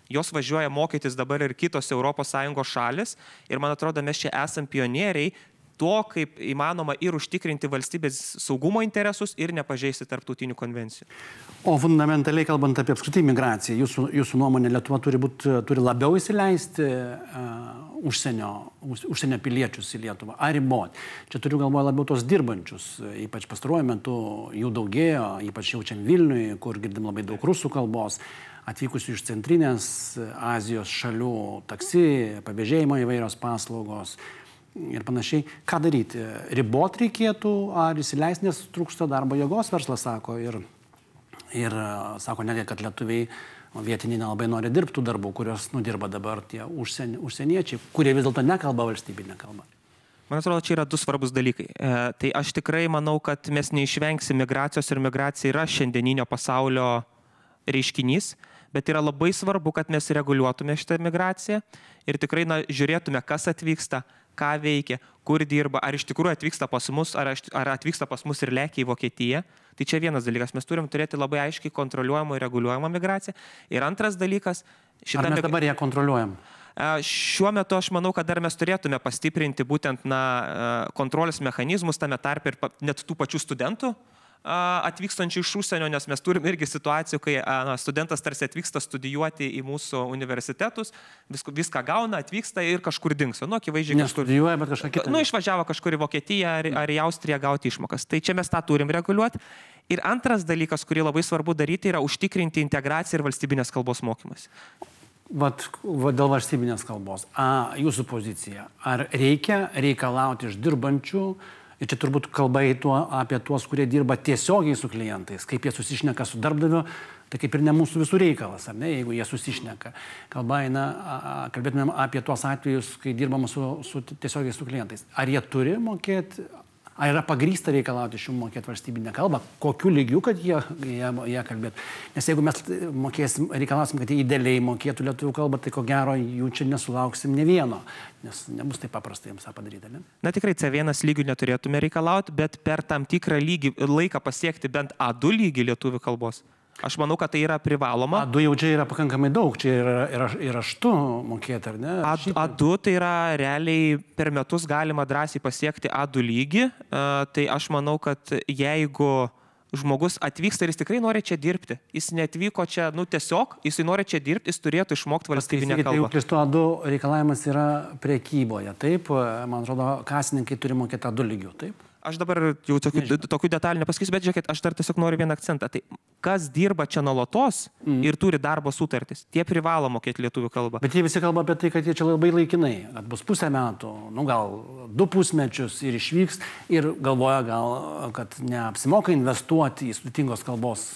Jos važiuoja mokytis dabar ir kitos ES šalis ir man atrodo, mes čia esam pionieriai to, kaip įmanoma ir užtikrinti valstybės saugumo interesus ir nepažeisti tarptautinių konvencijų. O fundamentaliai kalbant apie apskritai migraciją, jūsų nuomonė, Lietuva turi labiau įsileisti užsienio piliečius į Lietuvą, ar riboti? Čia turiu galvoje labiau tos dirbančius, ypač pastaruoju metu jų daugėjo, ypač jaučiam Vilniui, kur girdim labai daug rusų kalbos, atvykusių iš Centrinės Azijos šalių, taksi, pavėžėjimo įvairios paslaugos ir panašiai. Ką daryti? Ribot reikėtų, ar įsileisti, nes trūksta darbo jėgos, verslas sako, ir sako netgi, kad lietuviai vietiniai nelabai nori dirbtų darbų, kurios nudirba dabar tie užsieniečiai, kurie vis dėlto nekalba valstybinę kalbą. Man atrodo, čia yra du svarbus dalykai. Tai aš tikrai manau, kad mes neišvengsim migracijos ir migracija yra šiandieninio pasaulio reiškinys, bet yra labai svarbu, kad mes reguliuotume šitą migraciją ir tikrai žiūrėtume, kas atvyksta, ką veikia, kur dirba, ar iš tikrųjų atvyksta pas mus, ar atvyksta pas mus ir lekia į Vokietiją. Tai čia vienas dalykas, mes turim turėti labai aiškiai kontroliuojamą ir reguliuojamą migraciją. Ir antras dalykas... Ar mes dabar ją kontroliuojam? Šiuo metu aš manau, kad dar mes turėtume pastiprinti būtent kontrolės mechanizmus, tame tarpe ir net tų pačių studentų atvykstančių iš užsienio, nes mes turim irgi situacijų, kai studentas tarsi atvyksta studijuoti į mūsų universitetus, viską gauna, atvyksta ir kažkur dingsta. Akivaizdžiai nestudijuoja, bet kažką kitą. Išvažiavo kažkur į Vokietiją ar į Austriją gauti išmokas. Tai čia mes tą turim reguliuoti. Ir antras dalykas, kurį labai svarbu daryti, yra užtikrinti integraciją ir valstybinės kalbos mokymas. Dėl valstybinės kalbos. Jūsų pozicija. Ar reikia reikalauti iš dirbančių, ir čia turbūt kalba eitų apie tuos, kurie dirba tiesiogiai su klientais, kaip jie susišneka su darbdaviu, tai kaip ir ne mūsų visų reikalas, ar ne, jeigu jie susišneka. Kalbėtumėm apie tuos atvejus, kai dirbama tiesiogiai su klientais. Ar jie turi mokėti, ar yra pagrįsta reikalauti iš jų mokėti valstybinę kalbą, kokiu lygiu, kad jie kalbėtų. Nes jeigu mes reikalausim, kad jie idealiai mokėtų lietuvių kalbą, tai ko gero jų čia nesulauksim ne vieno, nes nebus taip paprastai jiems tą padaryti. Ne? Tikrai C1 lygių neturėtume reikalauti, bet per tam tikrą laiką pasiekti bent A2 lygį lietuvių kalbos. Aš manau, kad tai yra privaloma. A2 jau čia yra pakankamai daug, čia yra raštu mokėti, ar ne? A2 tai yra realiai per metus galima drąsiai pasiekti A2 lygį. Tai aš manau, kad jeigu žmogus atvyksta ir jis tikrai nori čia dirbti, jis neatvyko čia, tiesiog, jis nori čia dirbti, jis turėtų išmokti valstybinę kalbą. Jeigu klystu, A2 reikalavimas yra prekyboje, taip? Man atrodo, kasininkai turi mokėti A2 lygių, taip? Aš dabar jau tokių detalių nepasakysiu, bet žiūrėkit, aš dar tiesiog noriu vieną akcentą. Tai kas dirba čia nuolatos ir turi darbo sutartis, tie privalo mokėti lietuvių kalbą. Bet jie visi kalba apie tai, kad jie čia labai laikinai, kad bus pusę metų, gal 2 pusmečius ir išvyks ir galvoja gal, kad neapsimoka investuoti į sudėtingos kalbos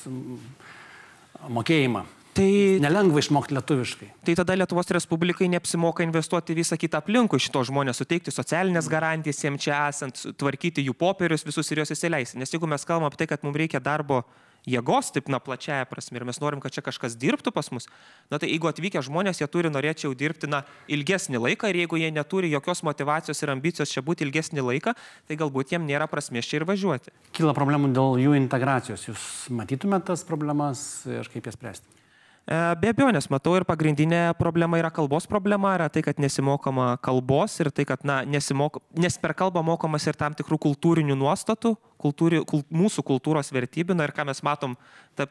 mokėjimą. Tai nelengva išmokti lietuviškai. Tai tada Lietuvos Respublikai neapsimoka investuoti visą kitą aplinkų šito žmonės, suteikti socialinės garantijas jiems čia esant, tvarkyti jų popierius visus ir juos įsileisti. Nes jeigu mes kalbam apie tai, kad mums reikia darbo jėgos, taip plačiaja prasme, ir mes norim, kad čia kažkas dirbtų pas mus, tai jeigu atvykę žmonės, jie turi norėčiau dirbti ilgesnį laiką ir jeigu jie neturi jokios motyvacijos ir ambicijos čia būti ilgesnį laiką, tai galbūt jiem nėra prasmės čia ir važiuoti. Kyla problemų dėl jų integracijos. Jūs matytumėte tas problemas ir kaip jas spręsti? Be abejo, nes matau ir pagrindinė problema yra kalbos problema, yra tai, kad nesimokama kalbos ir tai, kad nes per kalbą mokomas ir tam tikrų kultūrinių nuostatų, mūsų kultūros vertybių, ir ką mes matom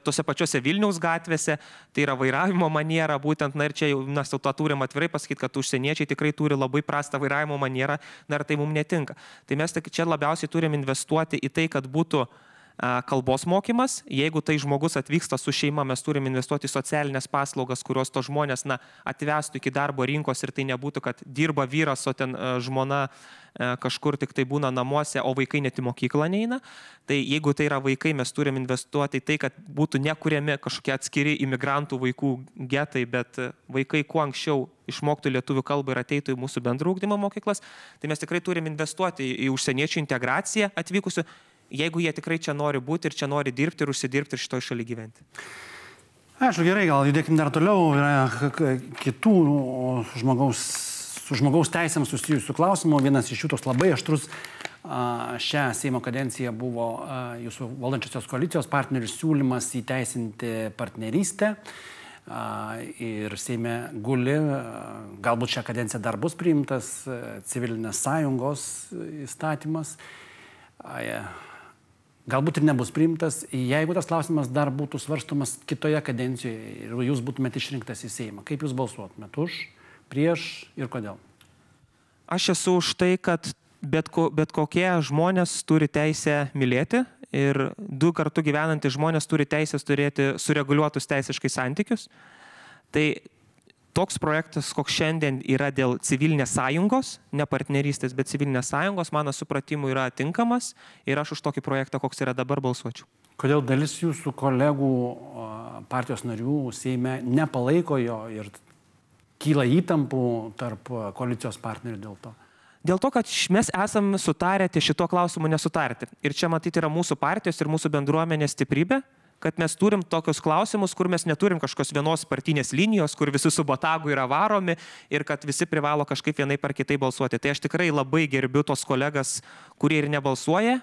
tose pačiose Vilniaus gatvėse, tai yra vairavimo maniera, būtent, ir čia jau mes tą turim atvirai pasakyti, kad užsieniečiai tikrai turi labai prastą vairavimo manierą, ir tai mums netinka. Tai mes čia labiausiai turim investuoti į tai, kad būtų kalbos mokymas. Jeigu tai žmogus atvyksta su šeima, mes turim investuoti į socialinės paslaugas, kurios to žmonės atvestų iki darbo rinkos ir tai nebūtų, kad dirba vyras, o ten žmona kažkur tik tai būna namuose, o vaikai net į mokyklą neina. Tai jeigu tai yra vaikai, mes turim investuoti į tai, kad būtų nekuriami kažkokie atskiri imigrantų vaikų getai, bet vaikai kuo anksčiau išmoktų lietuvių kalbą ir ateitų į mūsų bendrą ugdymo mokyklas. Tai mes tikrai turim investuoti į užsieniečių integraciją atvykusių, jeigu jie tikrai čia nori būti ir čia nori dirbti ir užsidirbti ir šitoj šaly gyventi. Aišku, gerai, gal judėkime dar toliau. Yra kitų su žmogaus teisėms susijusių klausimų. Vienas iš jų toks labai aštrus šią Seimo kadenciją buvo jūsų valdančiosios koalicijos partnerių siūlymas įteisinti partnerystę. Ir Seime guli, galbūt šią kadenciją dar bus priimtas civilinės sąjungos įstatymas. Galbūt ir nebus priimtas, jeigu tas klausimas dar būtų svarstomas kitoje kadencijoje ir jūs būtumėte išrinktas į Seimą. Kaip jūs balsuotumėte? Už, prieš ir kodėl? Aš esu už tai, kad bet kokie žmonės turi teisę mylėti ir du kartu gyvenantys žmonės turi teisės turėti sureguliuotus teisiškai santykius. Tai toks projektas, koks šiandien yra dėl civilinės sąjungos, ne partnerystės, bet civilinės sąjungos, mano supratimu yra tinkamas ir aš už tokį projektą, koks yra dabar, balsuočiau. Kodėl dalis jūsų kolegų partijos narių Seime nepalaiko jo ir kyla įtampų tarp koalicijos partnerių dėl to? Dėl to, kad mes esame sutarę šito klausimu nesutarti. Ir čia matyti yra mūsų partijos ir mūsų bendruomenės stiprybė, kad mes turim tokius klausimus, kur mes neturim kažkokios vienos partinės linijos, kur visi su botagu yra varomi ir kad visi privalo kažkaip vienaip ar kitaip balsuoti. Tai aš tikrai labai gerbiu tos kolegas, kurie ir nebalsuoja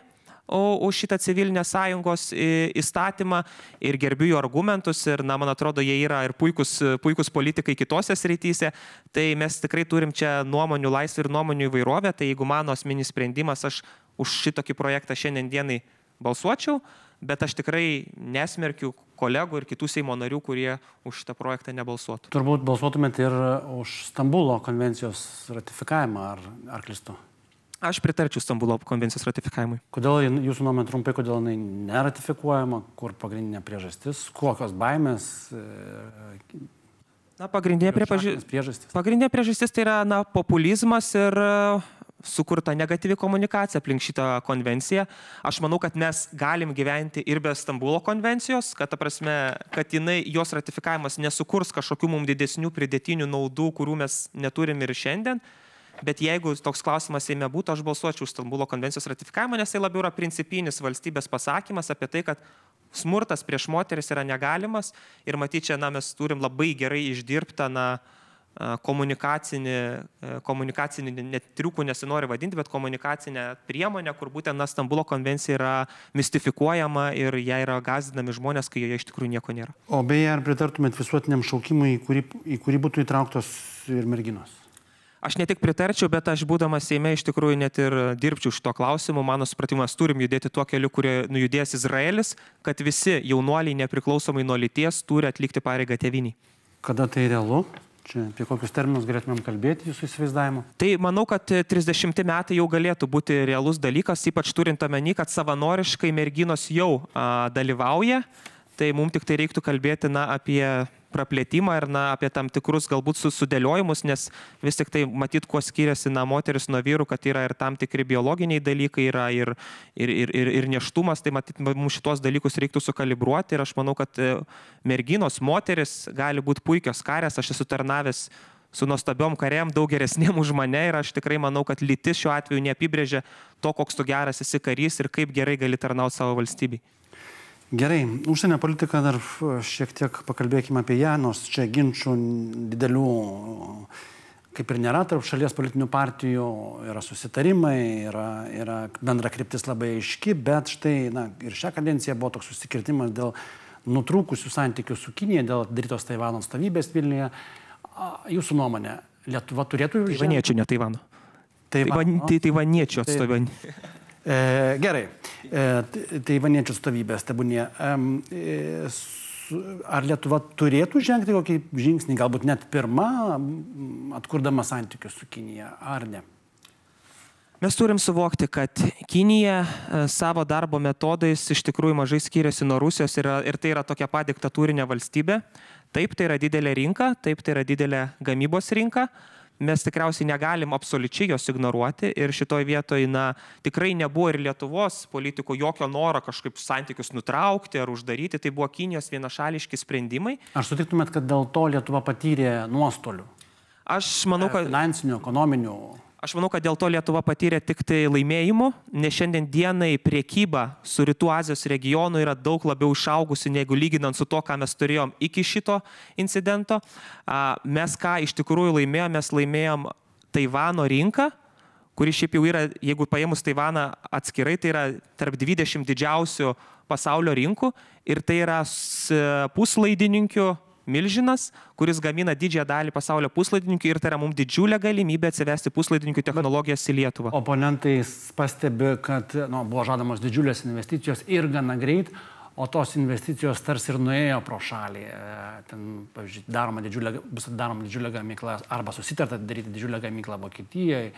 už šitą civilinės sąjungos įstatymą ir gerbiu jų argumentus ir, man atrodo, jie yra ir puikus politikai kitose srityse. Tai mes tikrai turim čia nuomonių laisvę ir nuomonių įvairovę. Tai jeigu mano asmeninis sprendimas, aš už šitokį projektą šiandien dienai balsuočiau, bet aš tikrai nesmerkiu kolegų ir kitų Seimo narių, kurie už šitą projektą nebalsuotų. Turbūt balsuotumėte ir už Stambulo konvencijos ratifikavimą, ar klystu? Aš pritarčiau Stambulo konvencijos ratifikavimui. Kodėl jūsų nuomonė trumpai, kodėl jinai neratifikuojama, kur pagrindinė priežastis, kokios baimės? Pagrindinė priežastis tai yra populizmas ir sukurta negatyvi komunikacija aplink šitą konvenciją. Aš manau, kad mes galim gyventi ir be Stambulo konvencijos, kad jos ratifikavimas nesukurs kažkokių mums didesnių pridėtinių naudų, kurių mes neturim ir šiandien. Bet jeigu toks klausimas Seime būtų, aš balsuočiau už Stambulo konvencijos ratifikavimą, nes tai labiau yra principinis valstybės pasakymas apie tai, kad smurtas prieš moteris yra negalimas ir matyt, čia mes turim labai gerai išdirbtą komunikacinį, net triukų nesinori vadinti, bet komunikacinę priemonę, kur būtent Stambulo konvencija yra mistifikuojama ir ją yra gąsdinami žmonės, kai joje iš tikrųjų nieko nėra. O beje, ar pritartumėt visuotiniam šaukimui, į kurį būtų įtrauktos ir merginos? Aš ne tik pritarčiau, bet aš būdamas Seime iš tikrųjų net ir dirbčiau šito klausimu. Mano supratimas, turim judėti tuo keliu, kurie nujudės Izraelis, kad visi jaunuoliai nepriklausomai nuo lyties turi atlikti pareigą tėvynei. Kada tai realu? Čia apie kokius terminus galėtumėm kalbėti jūsų įsivaizdavimu? Tai manau, kad 30 metai jau galėtų būti realus dalykas, ypač turint omeny, kad savanoriškai merginos jau dalyvauja. Tai mums tik tai reiktų kalbėti apie praplėtimą ir apie tam tikrus galbūt sudėliojimus, nes vis tik tai matyt, kuo skiriasi moteris nuo vyrų, kad yra ir tam tikri biologiniai dalykai, yra ir nėštumas, tai matyt, mums šitos dalykus reiktų sukalibruoti ir aš manau, kad merginos, moteris gali būti puikios karės, aš esu tarnavęs su nuostabiom kariam, daug geresnėm už mane ir aš tikrai manau, kad lytis šiuo atveju neapibrėžia to, koks tu geras esi karys ir kaip gerai gali tarnauti savo valstybei. Gerai, užsienio politika dar šiek tiek pakalbėkime apie ją, nors čia ginčių didelių kaip ir nėra tarp šalies politinių partijų, yra susitarimai, yra bendra kryptis labai aiški, bet štai ir šią kadenciją buvo toks susikirtimas dėl nutrūkusių santykių su Kinija, dėl atidarytos Taivano atstovybės Vilniuje. Jūsų nuomonė, Lietuva turėtų... Taivaniečių, ne Taivano. Taivaniečių atstovybė. Gerai, taivaniečių atstovybės tebūnie. Ar Lietuva turėtų žengti kokį žingsnį, galbūt net pirmą, atkurdama santykius su Kinija, ar ne? Mes turim suvokti, kad Kinija savo darbo metodais iš tikrųjų mažai skiriasi nuo Rusijos ir tai yra tokia pat diktatūrinė valstybė. Taip, tai yra didelė rinka, taip, tai yra didelė gamybos rinka. Mes tikriausiai negalim absoliučiai jos ignoruoti ir šitoj vietoj tikrai nebuvo ir Lietuvos politikų jokio noro kažkaip santykius nutraukti ar uždaryti, tai buvo Kinijos vienašališki sprendimai. Ar sutiktumėt, kad dėl to Lietuva patyrė nuostolių? Aš manau, kad... Finansinių, ekonominių. Aš manau, kad dėl to Lietuva patyrė tik tai laimėjimų, nes šiandien dienai priekyba su Rytų Azijos regionu yra daug labiau išaugusi, negu lyginant su to, ką mes turėjom iki šito incidento. Mes ką iš tikrųjų laimėjom, mes laimėjom Taivano rinką, kuri šiaip jau yra, jeigu paėmus Taivaną atskirai, tai yra tarp 20 didžiausių pasaulio rinkų ir tai yra puslaidininkių milžinas, kuris gamina didžiąją dalį pasaulio puslaidininkių ir tai yra mums didžiulė galimybė atsivesti puslaidininkių technologijas į Lietuvą. Oponentai pastebi, kad buvo žadamos didžiulės investicijos ir gana greit, o tos investicijos tarsi ir nuėjo pro šalį. Ten, pavyzdžiui, bus daroma didžiulė gamykla arba susitarta daryti didžiulę gamyklą Vokietijoje,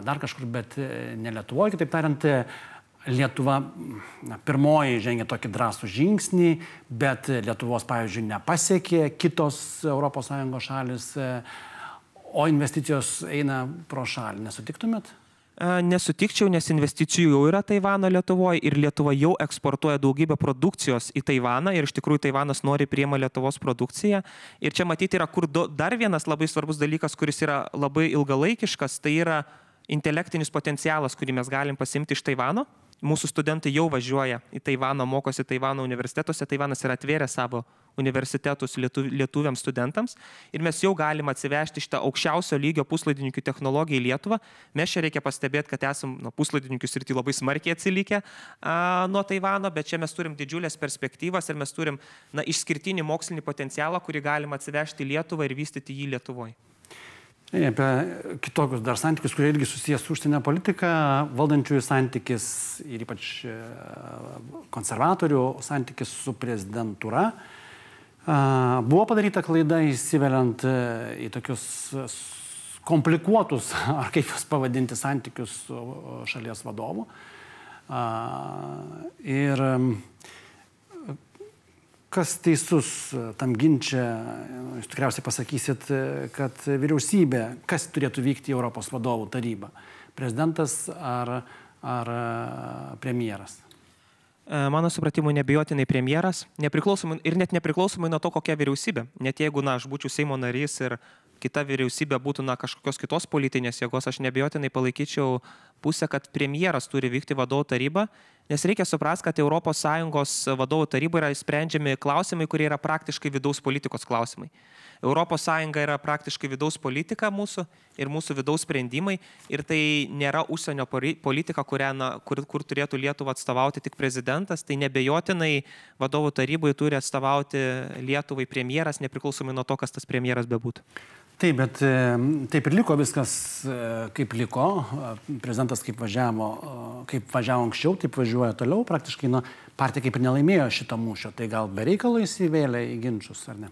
dar kažkur, bet ne Lietuvoje. Kitaip tariant, Lietuva pirmoji žengė tokį drąsų žingsnį, bet Lietuvos, pavyzdžiui, nepasiekė kitos ES šalis, o investicijos eina pro šalį. Nesutiktumėt? Nesutikčiau, nes investicijų jau yra Taivano Lietuvoje ir Lietuva jau eksportuoja daugybę produkcijos į Taivaną ir iš tikrųjų Taivanas nori priima Lietuvos produkciją. Ir čia matyti yra dar vienas labai svarbus dalykas, kuris yra labai ilgalaikiškas, tai yra intelektinis potencialas, kurį mes galim pasimti iš Taivano. Mūsų studentai jau važiuoja į Taivaną, mokosi Taivano universitetuose. Taivanas yra atvėrę savo universitetus lietuviams studentams ir mes jau galim atsivežti šitą aukščiausio lygio puslaidininkių technologiją į Lietuvą. Mes čia reikia pastebėti, kad esam puslaidininkių srity labai smarkiai atsilikę nuo Taivano, bet čia mes turim didžiulės perspektyvas ir mes turim išskirtinį mokslinį potencialą, kurį galim atsivežti į Lietuvą ir vystyti jį Lietuvoje. Apie kitokius dar santykius, kurie irgi susijęs su užsienio politika, valdančiųjų santykis ir ypač konservatorių santykis su prezidentūra. Buvo padaryta klaida įsiveliant į tokius komplikuotus, ar kaip jūs pavadinti, santykius su šalies vadovu. Ir kas teisus tam ginče, jūs tikriausiai pasakysit, kad vyriausybė, kas turėtų vykti į Europos vadovų tarybą? Prezidentas ar premjeras? Mano supratimu, nebijotinai premjeras, ir net nepriklausomai nuo to, kokia vyriausybė. Net jeigu aš būčiau Seimo narys ir kita vyriausybė būtų kažkokios kitos politinės jėgos, aš nebijotinai palaikyčiau pusę, kad premjeras turi vykti vadovų tarybą, nes reikia suprasti, kad ES vadovų taryba yra sprendžiami klausimai, kurie yra praktiškai vidaus politikos klausimai. ES yra praktiškai vidaus politika mūsų ir mūsų vidaus sprendimai ir tai nėra užsienio politika, kur turėtų Lietuvą atstovauti tik prezidentas, tai nebejotinai vadovų tarybai turi atstovauti Lietuvai premjeras, nepriklausomai nuo to, kas tas premjeras bebūtų. Taip, bet taip ir liko viskas, kaip liko. Prezidentas kaip važiavo anksčiau, taip važiuoja toliau. Praktiškai partija kaip ir nelaimėjo šito mūšio. Tai gal be reikalo įsivėlė į ginčius, ar ne?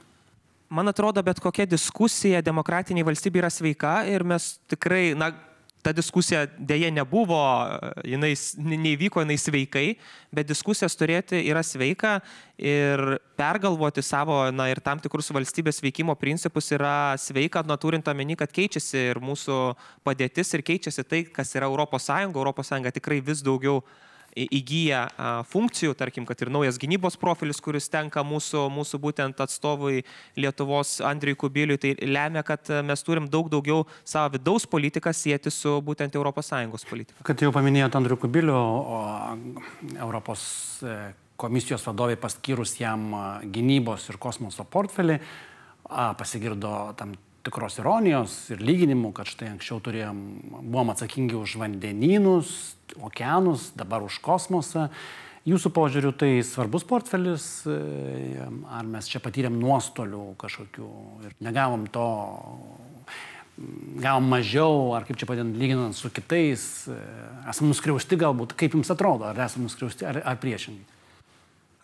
Man atrodo, bet kokia diskusija demokratiniai valstybė yra sveika ir mes tikrai, ta diskusija dėja nebuvo, jinai neįvyko, jinai sveikai, bet diskusijas turėti yra sveika ir pergalvoti savo ir tam tikrus valstybės veikimo principus yra sveika, turint omeny, kad keičiasi ir mūsų padėtis ir keičiasi tai, kas yra ES. ES tikrai vis daugiau įgyja funkcijų, tarkim, kad ir naujas gynybos profilis, kuris tenka mūsų būtent atstovui Lietuvos Andriui Kubiliui, tai lemia, kad mes turim daug daugiau savo vidaus politiką sieti su būtent ES politika. Kad jau paminėjot Andrių Kubilių, Europos komisijos vadovai paskyrus jam gynybos ir kosmoso portfelį, pasigirdo tam tikros ironijos ir lyginimų, kad štai anksčiau buvom atsakingi už vandenynus, okeanus, dabar už kosmosą. Jūsų požiūriu tai svarbus portfelis, ar mes čia patyrėm nuostolių kažkokių ir negavom to, gavom mažiau, ar kaip čia padėt, lyginant su kitais, esam nuskriausti galbūt, kaip jums atrodo, ar esam nuskriausti, ar priešingai?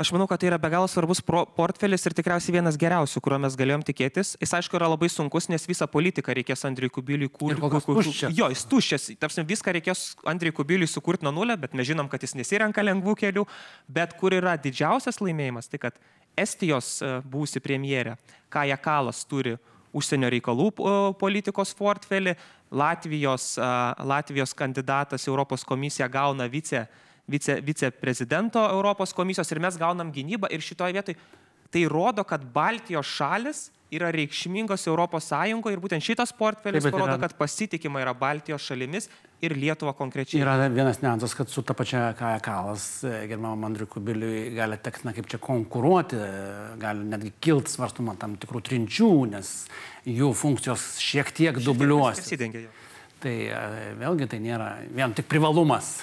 Aš manau, kad tai yra be galo svarbus portfelis ir tikriausiai vienas geriausių, kurio mes galėjom tikėtis. Jis, aišku, yra labai sunkus, nes visą politiką reikės Andriui Kubiliui kurti. Jo, jis tuščias. Tarsi viską reikės Andriui Kubiliui sukurti nuo nulio, bet mes žinom, kad jis nesirenka lengvų kelių. Bet kur yra didžiausias laimėjimas, tai kad Estijos būsi premjerė Kaja Kallas turi užsienio reikalų politikos portfelį, Latvijos kandidatas Europos komisiją gauna viceprezidento Europos komisijos ir mes gaunam gynybą ir šitoje vietoje tai rodo, kad Baltijos šalis yra reikšmingos Europos Sąjungoje ir būtent šitas portfelis parodo, kad pasitikima yra Baltijos šalimis ir Lietuva konkrečiai. Yra vienas niuansas, kad su ta pačia Kaja Kallas, gerbiamam Andriui Kubiliui, gali tekti, kaip čia konkuruoti, gali netgi kilti svarstoma tam tikrų trinčių, nes jų funkcijos šiek tiek dubliuosi. Tai vėlgi tai nėra vien tik privalumas.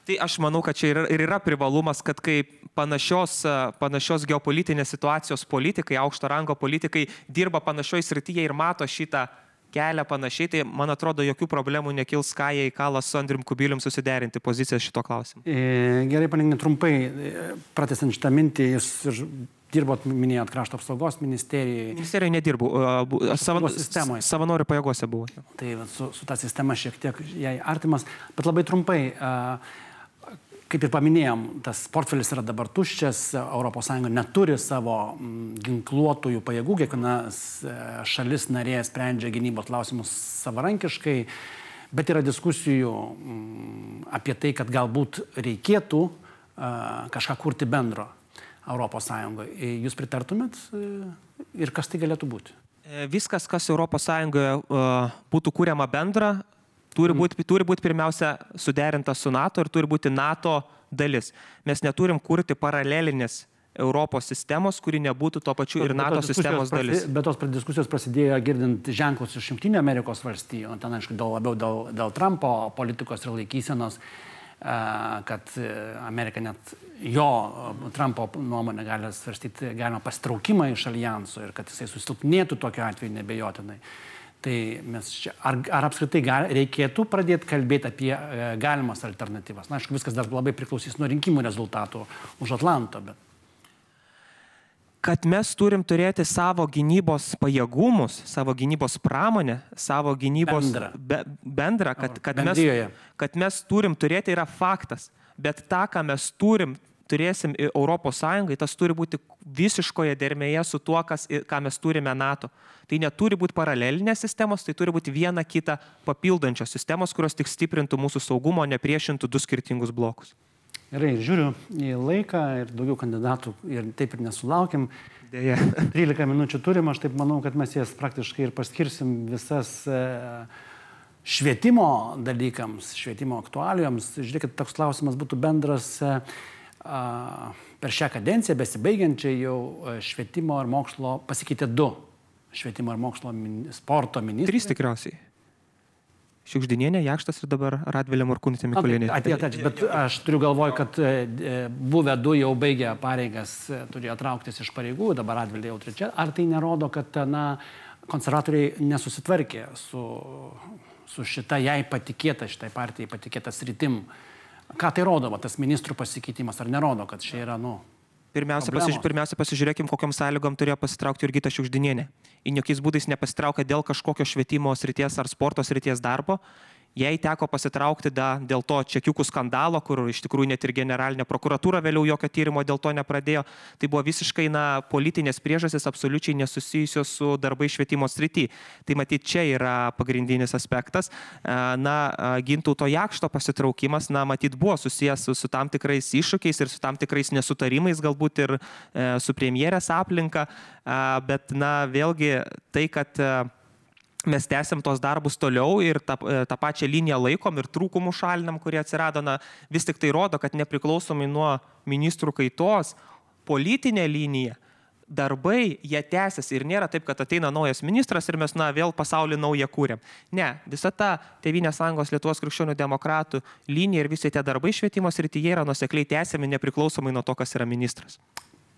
Tai aš manau, kad čia ir yra privalumas, kad kai panašios geopolitinės situacijos politikai, aukšto rango politikai dirba panašioje srityje ir mato šitą kelią panašiai, tai man atrodo, jokių problemų nekils Kajai Kallas su Andrium Kubilium susiderinti poziciją šito klausimu. Gerai, palyginti trumpai, pratęsiant šitą mintį, jūs ir dirbot, minėjot, krašto apsaugos ministerijoje. Ministerijoje nedirbau, savanorių pajėgose buvo. Tai su ta sistema šiek tiek jai artimas, bet labai trumpai, kaip ir paminėjom, tas portfelis yra dabar tuščias, ES neturi savo ginkluotųjų pajėgų, kiekviena šalis narė sprendžia gynybos klausimus savarankiškai, bet yra diskusijų apie tai, kad galbūt reikėtų kažką kurti bendro ES. Jūs pritartumėt ir kas tai galėtų būti? Viskas, kas ES būtų kuriama bendra, turi būti pirmiausia suderinta su NATO ir turi būti NATO dalis. Mes neturim kurti paralelinės Europos sistemos, kuri nebūtų to pačiu ir NATO sistemos dalis. Bet tos diskusijos prasidėjo girdint ženklus iš Jungtinių Amerikos valstijų, ten aišku labiau dėl Trumpo politikos ir laikysenos, kad Amerika net Trumpo nuomonę gali svarstyti galima pasitraukimą iš alijanso ir kad jisai susilpnėtų tokiu atveju nebejotinai. Tai mes čia, ar apskritai reikėtų pradėti kalbėti apie galimas alternatyvas? Na, aišku, viskas dar labai priklausys nuo rinkimų rezultatų už Atlanto, bet... Kad mes turim turėti savo gynybos pajėgumus, savo gynybos pramonę, savo gynybos bendrą, kad mes turim turėti yra faktas, bet tą, ką mes turėsim Europos Sąjungai, tas turi būti visiškoje dermėje su tuo, ką mes turime NATO. Tai neturi būti paralelinės sistemos, tai turi būti viena kita papildančios sistemos, kurios tik stiprintų mūsų saugumo, nepriešintų du skirtingus blokus. Gerai, žiūriu į laiką ir daugiau kandidatų ir taip ir nesulaukim. Deja. 13 minučių turim, aš taip manau, kad mes jas praktiškai ir paskirsim visas švietimo dalykams, švietimo aktualijoms. Žiūrėkit, toks klausimas būtų bendras. Per šią kadenciją besibaigiančią jau švietimo ir mokslo pasikeitė 2 švietimo ir mokslo sporto ministrai. 3 tikriausiai. Šiugždinienė, Jakštas ir dabar Radvilė Morkūnaitė Mikulėnienė. Bet aš turiu galvoj, kad buvę 2 jau baigė pareigas, turėjo trauktis iš pareigų, dabar Radvilė jau 3. Ar tai nerodo, kad konservatoriai nesusitvarkė su šita jai patikėta, šitai partijai patikėta sritim? Ką tai rodo, tas ministrų pasikeitimas, ar nerodo, kad čia yra, Pirmiausia, pasižiūrėkim, kokiam sąlygom turėjo pasitraukti Jurgita Šiugždinienė. Į jokiais būdais nepasitraukė dėl kažkokio švietimo srities ar sporto srities darbo. Jai teko pasitraukti dėl to čekiukų skandalo, kur iš tikrųjų net ir generalinė prokuratūra vėliau jokio tyrimo dėl to nepradėjo. Tai buvo visiškai politinės priežastys, absoliučiai nesusijusios su darbai švietimo srity. Tai matyt, čia yra pagrindinis aspektas. Gintauto Jakšto pasitraukimas, matyt, buvo susijęs su tam tikrais iššūkiais ir su tam tikrais nesutarimais, galbūt ir su premjerės aplinka. Bet, vėlgi tai, kad mes tęsiam tos darbus toliau ir tą pačią liniją laikom ir trūkumų šalinam, kurie atsirado, vis tik tai rodo, kad nepriklausomai nuo ministrų kaitos, politinė linija, darbai, jie tęsiasi ir nėra taip, kad ateina naujas ministras ir mes vėl pasaulį naują kūrėm. Ne, visa ta Tėvynės sąjungos Lietuvos krikščionių demokratų linija ir visi tie darbai švietimo srityje yra nuosekliai tęsiami nepriklausomai nuo to, kas yra ministras.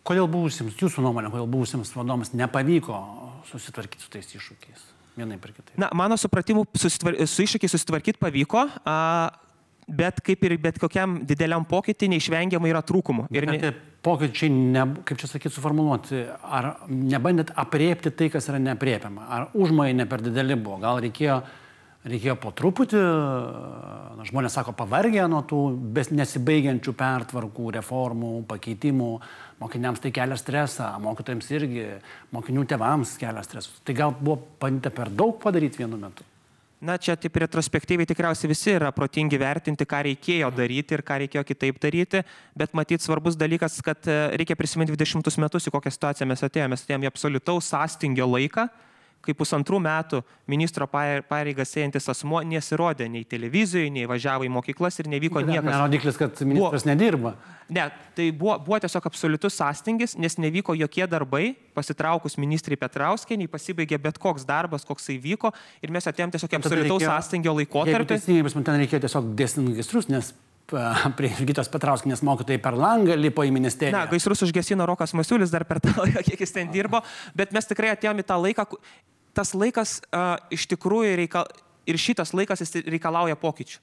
Kodėl buvusiems, jūsų nuomonė, kodėl buvusiems vadovams nepavyko susitvarkyti su tais iššūkiais? Vienai per kitai. Mano supratimu, su iššūkiai susitvarkyti pavyko, bet kaip ir bet kokiam dideliam pokytį neišvengiamai yra trūkumų. Ir pokyčiai, kaip čia sakyti, suformuluoti, ar nebandėt apriepti tai, kas yra neapriepiama? Ar užmojai ne per dideli buvo? Gal reikėjo po truputį, žmonės sako, pavargę nuo tų nesibaigiančių pertvarkų, reformų, pakeitimų. Mokiniams tai kelia stresą, mokytojams irgi, mokinių tėvams kelia stresą. Tai gal buvo bandyta per daug padaryti vienu metu? Na, čia taip retrospektyviai tikriausiai visi yra protingi vertinti, ką reikėjo daryti ir ką reikėjo kitaip daryti, bet matyt svarbus dalykas, kad reikia prisiminti 20 metus, į kokią situaciją mes atėjome. Mes atėjome į absoliutaus sąstingio laiką, kai 1,5 metų ministro pareigas ėjantis asmuo nesirodė nei televizijoje, nei važiavo į mokyklas ir nevyko niekas. Nerodiklis, kad ministras nedirba. Ne, tai buvo tiesiog absoliutus sąstingis, nes nevyko jokie darbai, pasitraukus ministrai Petrauskienei, pasibaigė bet koks darbas, koks įvyko ir mes atėjom tiesiog absoliutaus sąstingio laikotarpį. Ten reikėjo tiesiog dėsninti gaisrus, nes prie Jurgitos Petrauskienės mokytojai per langą lipo į ministeriją. Na, gaisrus užgesino Rokas Masiulis dar per tą laiką, kiek jis ten dirbo, bet mes tikrai atėjom į tą laiką, tas laikas iš tikrųjų ir šitas laikas jis reikalauja pokyčių.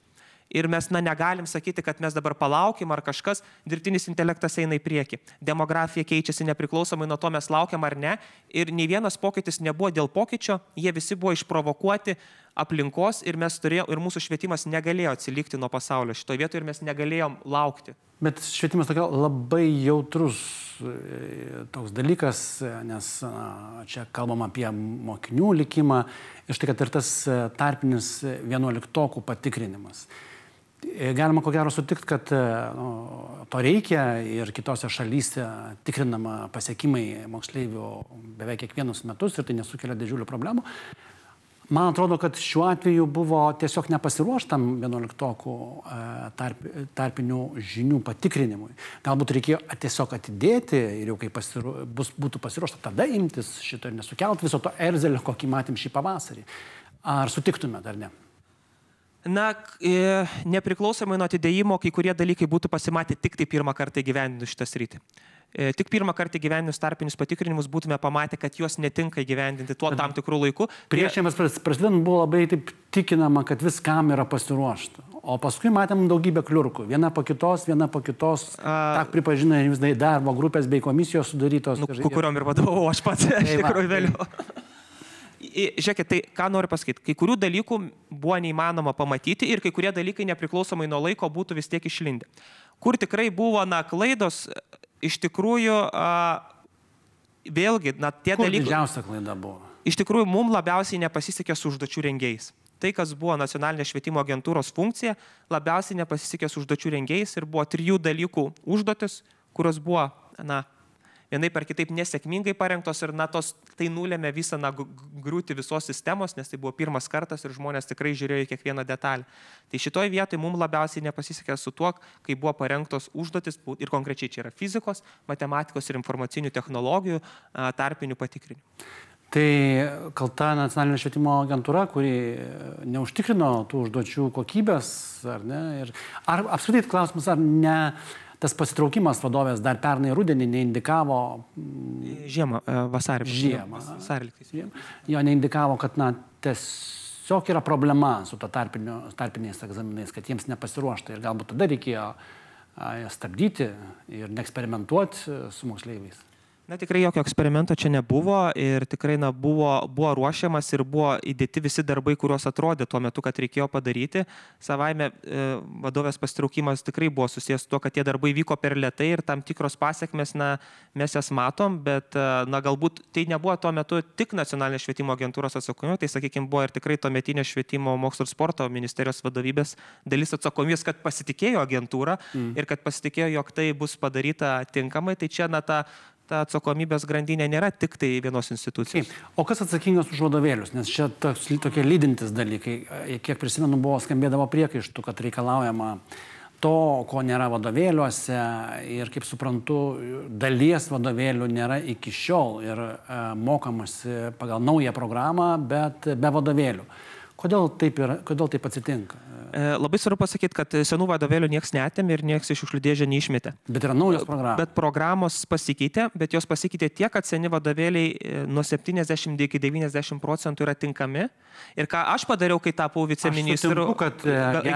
Ir mes negalim sakyti, kad mes dabar palaukim ar kažkas, dirbtinis intelektas eina į priekį. Demografija keičiasi nepriklausomai nuo to, mes laukiam ar ne. Ir nei vienas pokytis nebuvo dėl pokyčio, jie visi buvo išprovokuoti aplinkos ir ir mūsų švietimas negalėjo atsilikti nuo pasaulio šitoje vietoje ir mes negalėjom laukti. Bet švietimas tokia labai jautrus toks dalykas, nes čia kalbam apie mokinių likimą ir štai, kad ir tas tarpinis 11-okų patikrinimas. Galima ko gero sutikti, kad to reikia ir kitose šalyse tikrinama pasiekimai moksleivių beveik kiekvienus metus ir tai nesukelia didžiulių problemų. Man atrodo, kad šiuo atveju buvo tiesiog nepasiruoštam 11-okų tarpinių žinių patikrinimui. Galbūt reikėjo tiesiog atidėti ir jau kai būtų pasiruošta, tada imtis šito ir nesukelt viso to erzelio, kokį matėm šį pavasarį. Ar sutiktume dar ne? Na, nepriklausomai nuo atidėjimo, kai kurie dalykai būtų pasimatę tik tai pirmą kartą įgyvendinus šitą sritį. Tik pirmą kartą įgyvendinus tarpinius patikrinimus būtume pamatę, kad juos netinka įgyvendinti tuo tam tikrų laikų. Priešėjimas prasidedant buvo labai taip tikinama, kad viskam yra pasiruošta. O paskui matėm daugybę kliurkų. Viena po kitos. Tak pripažino ir vis darbo grupės bei komisijos sudarytos. Kuriuom ir vadovau aš pats iš tikrųjų vėliau. Žiūrėkit, tai ką noriu pasakyti, kai kurių dalykų buvo neįmanoma pamatyti ir kai kurie dalykai nepriklausomai nuo laiko būtų vis tiek išlindę. Kur tikrai buvo klaidos, iš tikrųjų, vėlgi, tie dalykai... Kur didžiausia klaida buvo? Iš tikrųjų, mums labiausiai nepasisekė su užduočių rengėjais. Tai, kas buvo nacionalinė švietimo agentūros funkcija, labiausiai nepasisekė su užduočių rengėjais ir buvo 3 dalykų užduotis, kurios buvo, vienaip ar kitaip nesėkmingai parengtos ir tai nulėmė visą griūtį visos sistemos, nes tai buvo pirmas kartas ir žmonės tikrai žiūrėjo į kiekvieną detalę. Tai šitoje vietoje mums labiausiai nepasisekė su tuo, kai buvo parengtos užduotis ir konkrečiai čia yra fizikos, matematikos ir informacinių technologijų tarpinių patikrinimų. Tai kalta nacionalinė švietimo agentūra, kuri neužtikrino tų užduočių kokybės, ar ne? Ar apskritai klausimas, ar ne... Tas pasitraukimas vadovės dar pernai rudenį neindikavo... Žiemą, vasarį. Žiemą. Jo neindikavo, kad tiesiog yra problema su to tarpiniais egzaminais, kad jiems nepasiruošta ir galbūt tada reikėjo stabdyti ir neeksperimentuoti su moksleiviais. Na, tikrai jokio eksperimento čia nebuvo ir tikrai buvo ruošiamas ir buvo įdėti visi darbai, kuriuos atrodė tuo metu, kad reikėjo padaryti. Savaime vadovės pasitraukimas tikrai buvo susijęs su tuo, kad tie darbai vyko per lėtai ir tam tikros pasiekmes, mes jas matom, bet galbūt tai nebuvo tuo metu tik nacionalinės švietimo agentūros atsakomybė, tai sakykime buvo ir tikrai tuometinė švietimo mokslo ir sporto ministerijos vadovybės dalis atsakomybės, kad pasitikėjo agentūra ir kad pasitikėjo, jog tai bus padaryta tinkamai. Tai čia ta atsakomybės grandinė nėra tik tai vienos institucijos. O kas atsakingas už vadovėlius? Nes čia tokie lydintis dalykai. Kiek prisimenu, skambėdavo priekaištų, kad reikalaujama to, ko nėra vadovėliuose ir, kaip suprantu, dalies vadovėlių nėra iki šiol ir mokamasi pagal naują programą, bet be vadovėlių. Kodėl taip atsitinka? Labai svarbu pasakyti, kad senų vadovėlių nieks neatėmė ir nieks iš šiukšlių dėžę neišmetė. Bet yra naujos programos. Bet programos pasikeitė, bet jos pasikeitė tiek, kad seni vadovėliai nuo 70 iki 90% yra tinkami. Ir ką aš padariau, kai tapau viceministru... Aš sutinku,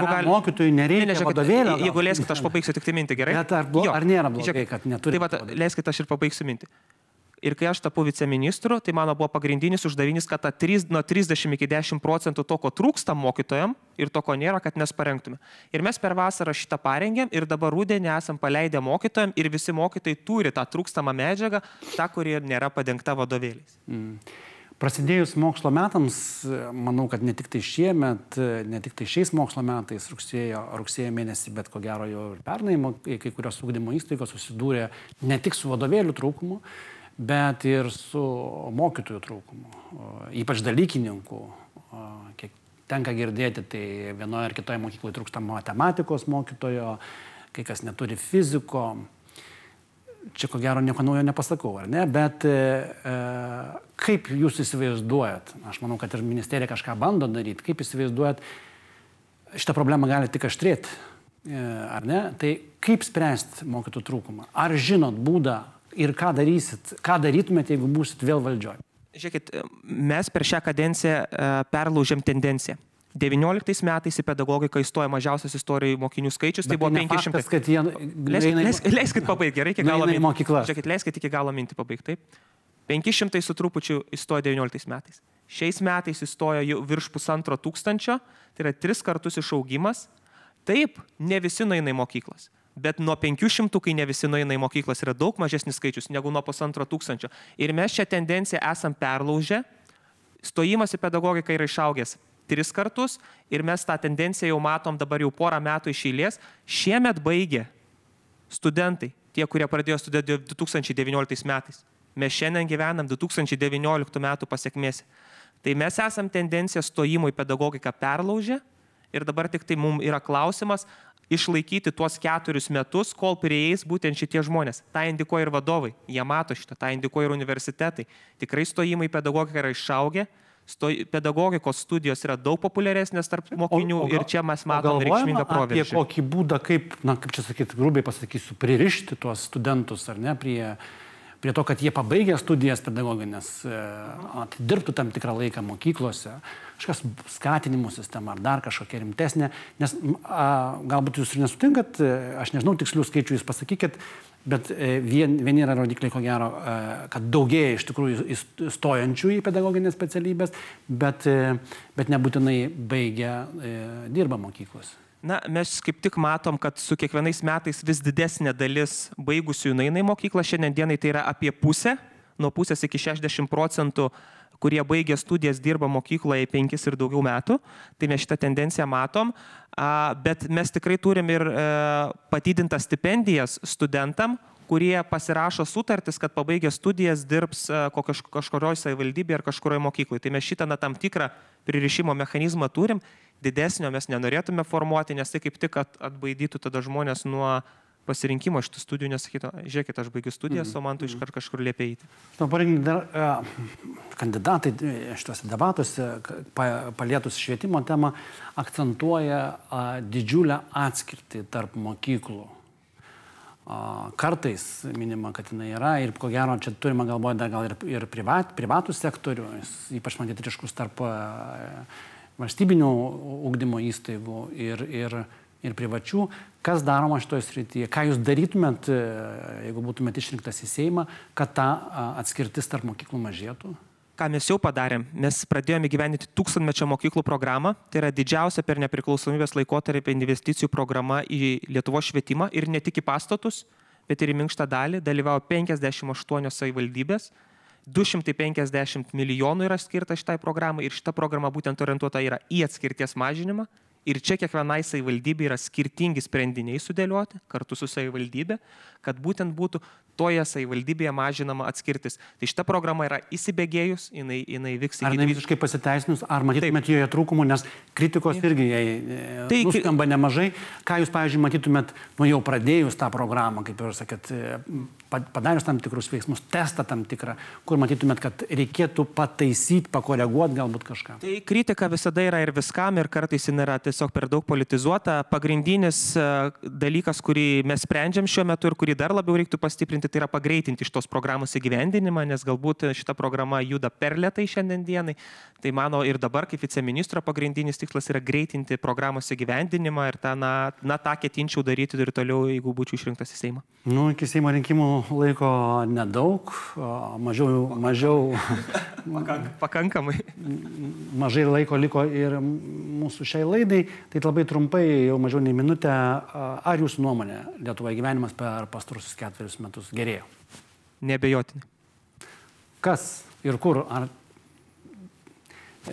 kad mokytojui nereikia vadovėlio. Jeigu leiskit, aš pabaigsiu tik tai mintį, gerai? Bet ar nėra blogai, kad neturi? Tai leiskit, aš ir pabaigsiu mintį. Ir kai aš tapau viceministru, tai mano buvo pagrindinis uždavinys, kad nuo 30 iki 10% to, ko trūksta mokytojam ir to, ko nėra, kad mes parengtume. Ir mes per vasarą šitą parengėm ir dabar rudenį esam paleidę mokytojam ir visi mokytojai turi tą trūkstamą medžiagą, tą, kuri nėra padengta vadovėliais. Prasidėjus mokslo metams, manau, kad ne tik tai šiemet, ne tik tai šiais mokslo metais, rugsėjo mėnesį, bet ko gero jau ir pernai, kai kurios ugdymo įstaigos susidūrė ne tik su vadovėlių trūkumu, bet ir su mokytojų trūkumu, ypač dalykininkų. Kiek tenka girdėti, tai vienoje ar kitoje mokykloje trūksta matematikos mokytojo, kai kas neturi fiziko. Čia ko gero nieko naujo nepasakau, ar ne? Bet kaip jūs įsivaizduojat, aš manau, kad ir ministerija kažką bando daryti, kaip įsivaizduojat, šitą problemą gali tik aštrėti, ar ne? Tai kaip spręsti mokytojų trūkumą? Ar žinot būdą ir ką darytumėte, jeigu būsit vėl valdžioj? Žiūrėkit, mes per šią kadenciją perlaužėm tendenciją. 19 metais į pedagogiką įstojo mažiausias istorijoje mokinių skaičius, tai buvo 500. Faktas, kad jie... Leiskit pabaigti, gerai, iki galo mintį. Žiūrėkit, leiskit iki galo mintį pabaigti, taip. 500 su trupučiu įstojo 19 metais. Šiais metais įstojo jau virš 1500, tai yra 3 kartus išaugimas. Taip, ne visi nueina į mokyklas. Bet nuo 500, kai ne visi nueina į mokyklas, yra daug mažesnis skaičius negu nuo 1500. Ir mes šią tendenciją esam perlaužę. Stojimas į pedagogiką yra išaugęs 3 kartus ir mes tą tendenciją jau matom dabar jau porą metų iš eilės. Šiemet baigė studentai, tie, kurie pradėjo studijuoti 2019 metais. Mes šiandien gyvenam 2019 metų pasiekmėse. Tai mes esam tendenciją stojimo į pedagogiką perlaužę ir dabar tik tai mums yra klausimas išlaikyti tuos 4 metus, kol prieis būtent šitie žmonės. Ta indikuoja ir vadovai, jie mato šitą, ta indikuoja ir universitetai. Tikrai stojimai į pedagogiką yra išaugę. Pedagogikos studijos yra daug populiaresnės tarp mokinių ir čia mes matome reikšmingą proveržį. Apie kokį būdą, kaip čia sakyti, grubiai pasakysiu, pririšti tuos studentus, ar ne, prie to, kad jie pabaigę studijas pedagoginės, dirbtų tam tikrą laiką mokyklose, kažkas skatinimo sistema ar dar kažkokia rimtesnė, nes galbūt jūs ir nesutinkat, aš nežinau tikslių skaičių, jūs pasakykit, bet vieni yra rodikliai, ko gero, kad daugėja iš tikrųjų stojančių į pedagoginės specialybės, bet nebūtinai baigia dirba mokyklos. Na, mes kaip tik matom, kad su kiekvienais metais vis didesnė dalis baigusių nueina į mokyklą. Šiandien dienai tai yra apie pusę, nuo pusės iki 60%, kurie baigė studijas, dirba mokykloje 5 ir daugiau metų. Tai mes šitą tendenciją matom. Bet mes tikrai turim ir padidintas stipendijas studentam, kurie pasirašo sutartis, kad pabaigę studijas dirbs kažkurioje savivaldybėje ar kažkurioje mokykloje. Tai mes šitą tam tikrą pririšimo mechanizmą turim. Didesnio mes nenorėtume formuoti, nes tai kaip tik atbaidytų tada žmonės nuo pasirinkimo šitų studijų, nesakytų, žiūrėkit, aš baigiu studijas, o man tu iškart kažkur liepia eiti. Kandidatai šituose debatuose, palietus švietimo temą, akcentuoja didžiulę atskirtį tarp mokyklų. Kartais minima, kad jinai yra ir ko gero čia turime galvoje dar gal ir privatų sektorių, ypač matyti ryškus tarp valstybinių ugdymo įstaigų ir privačių. Kas daroma šitoje srityje? Ką jūs darytumėt, jeigu būtumėt išrinktas į Seimą, kad ta atskirtis tarp mokyklų mažėtų? Ką mes jau padarėm? Mes pradėjome įgyvendinti 1000-mečio mokyklų programą. Tai yra didžiausia per nepriklausomybės laikotarpį investicijų programa į Lietuvos švietimą ir ne tik į pastatus, bet ir į minkštą dalį. Dalyvavo 58 savivaldybės. 250 milijonų yra skirta šitai programai ir šita programa būtent orientuota yra į atskirties mažinimą. Ir čia kiekvienai savivaldybei yra skirtingi sprendiniai sudėlioti kartu su savivaldybė, kad būtent būtų toje savivaldybėje mažinama atskirtis. Tai šita programa yra įsibėgėjus, jinai vyks iki... Ar jinai visiškai pasiteisinus, ar matytumėt joje trūkumų, nes kritikos irgi jai nuskamba nemažai. Ką jūs, pavyzdžiui, matytumėt, jau pradėjus tą programą, kaip ir sakėt, padarius tam tikrus veiksmus, testą tam tikrą, kur matytumėt, kad reikėtų pataisyti, pakoreguoti galbūt kažką? Tai kritika visada yra ir viskam, ir kartais jinai yra tiesiog per daug politizuota. Pagrindinis dalykas, kurį mes sprendžiam šiuo metu ir kurį dar labiau reiktų pastiprinti, tai yra pagreitinti šitos programos įgyvendinimą, nes galbūt šita programa juda per lėtai šiandien dienai. Tai mano ir dabar kaip viceministro pagrindinis tikslas yra greitinti programos įgyvendinimą ir tą ketinčiau daryti ir toliau, jeigu būčiau išrinktas į Seimą. Nu, iki Seimo rinkimų laiko nedaug, mažiau pakankamai. Mažai laiko liko ir mūsų šiai laidai, tai labai trumpai, jau mažiau nei minutę, ar jūsų nuomonė Lietuvoje gyvenimas per pastaruosius 4 metus gerėjo? Neabejotinai. Kas ir kur? Ar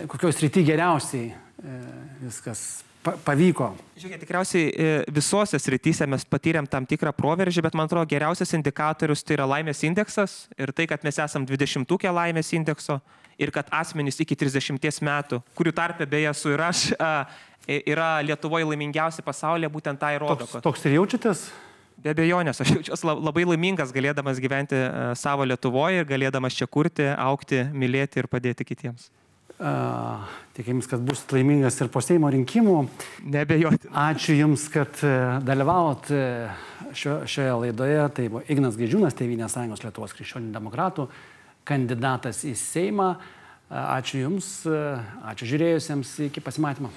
kokioje srityje geriausiai viskas pavyko? Žiūrėkit, tikriausiai visose srityse mes patyrėm tam tikrą proveržį, bet man atrodo geriausias indikatorius tai yra laimės indeksas ir tai, kad mes esam 20-ukė laimės indekso ir kad asmenys iki 30 metų, kurių tarpe beje esu ir aš, yra Lietuvoje laimingiausi pasaulyje, būtent tai rodo. Toks ir jaučiatės? Be abejonės, aš jaučiuosi labai laimingas galėdamas gyventi savo Lietuvoje ir galėdamas čia kurti, augti, mylėti ir padėti kitiems. Tikėjims, kad bus laimingas ir po Seimo rinkimų. Nebejoti. Ačiū Jums, kad dalyvavot šioje laidoje. Tai buvo Ignas Gaidžiūnas, Tėvynės sąjungos Lietuvos krikščionių demokratų kandidatas į Seimą. Ačiū Jums, ačiū žiūrėjusiems, iki pasimatymo.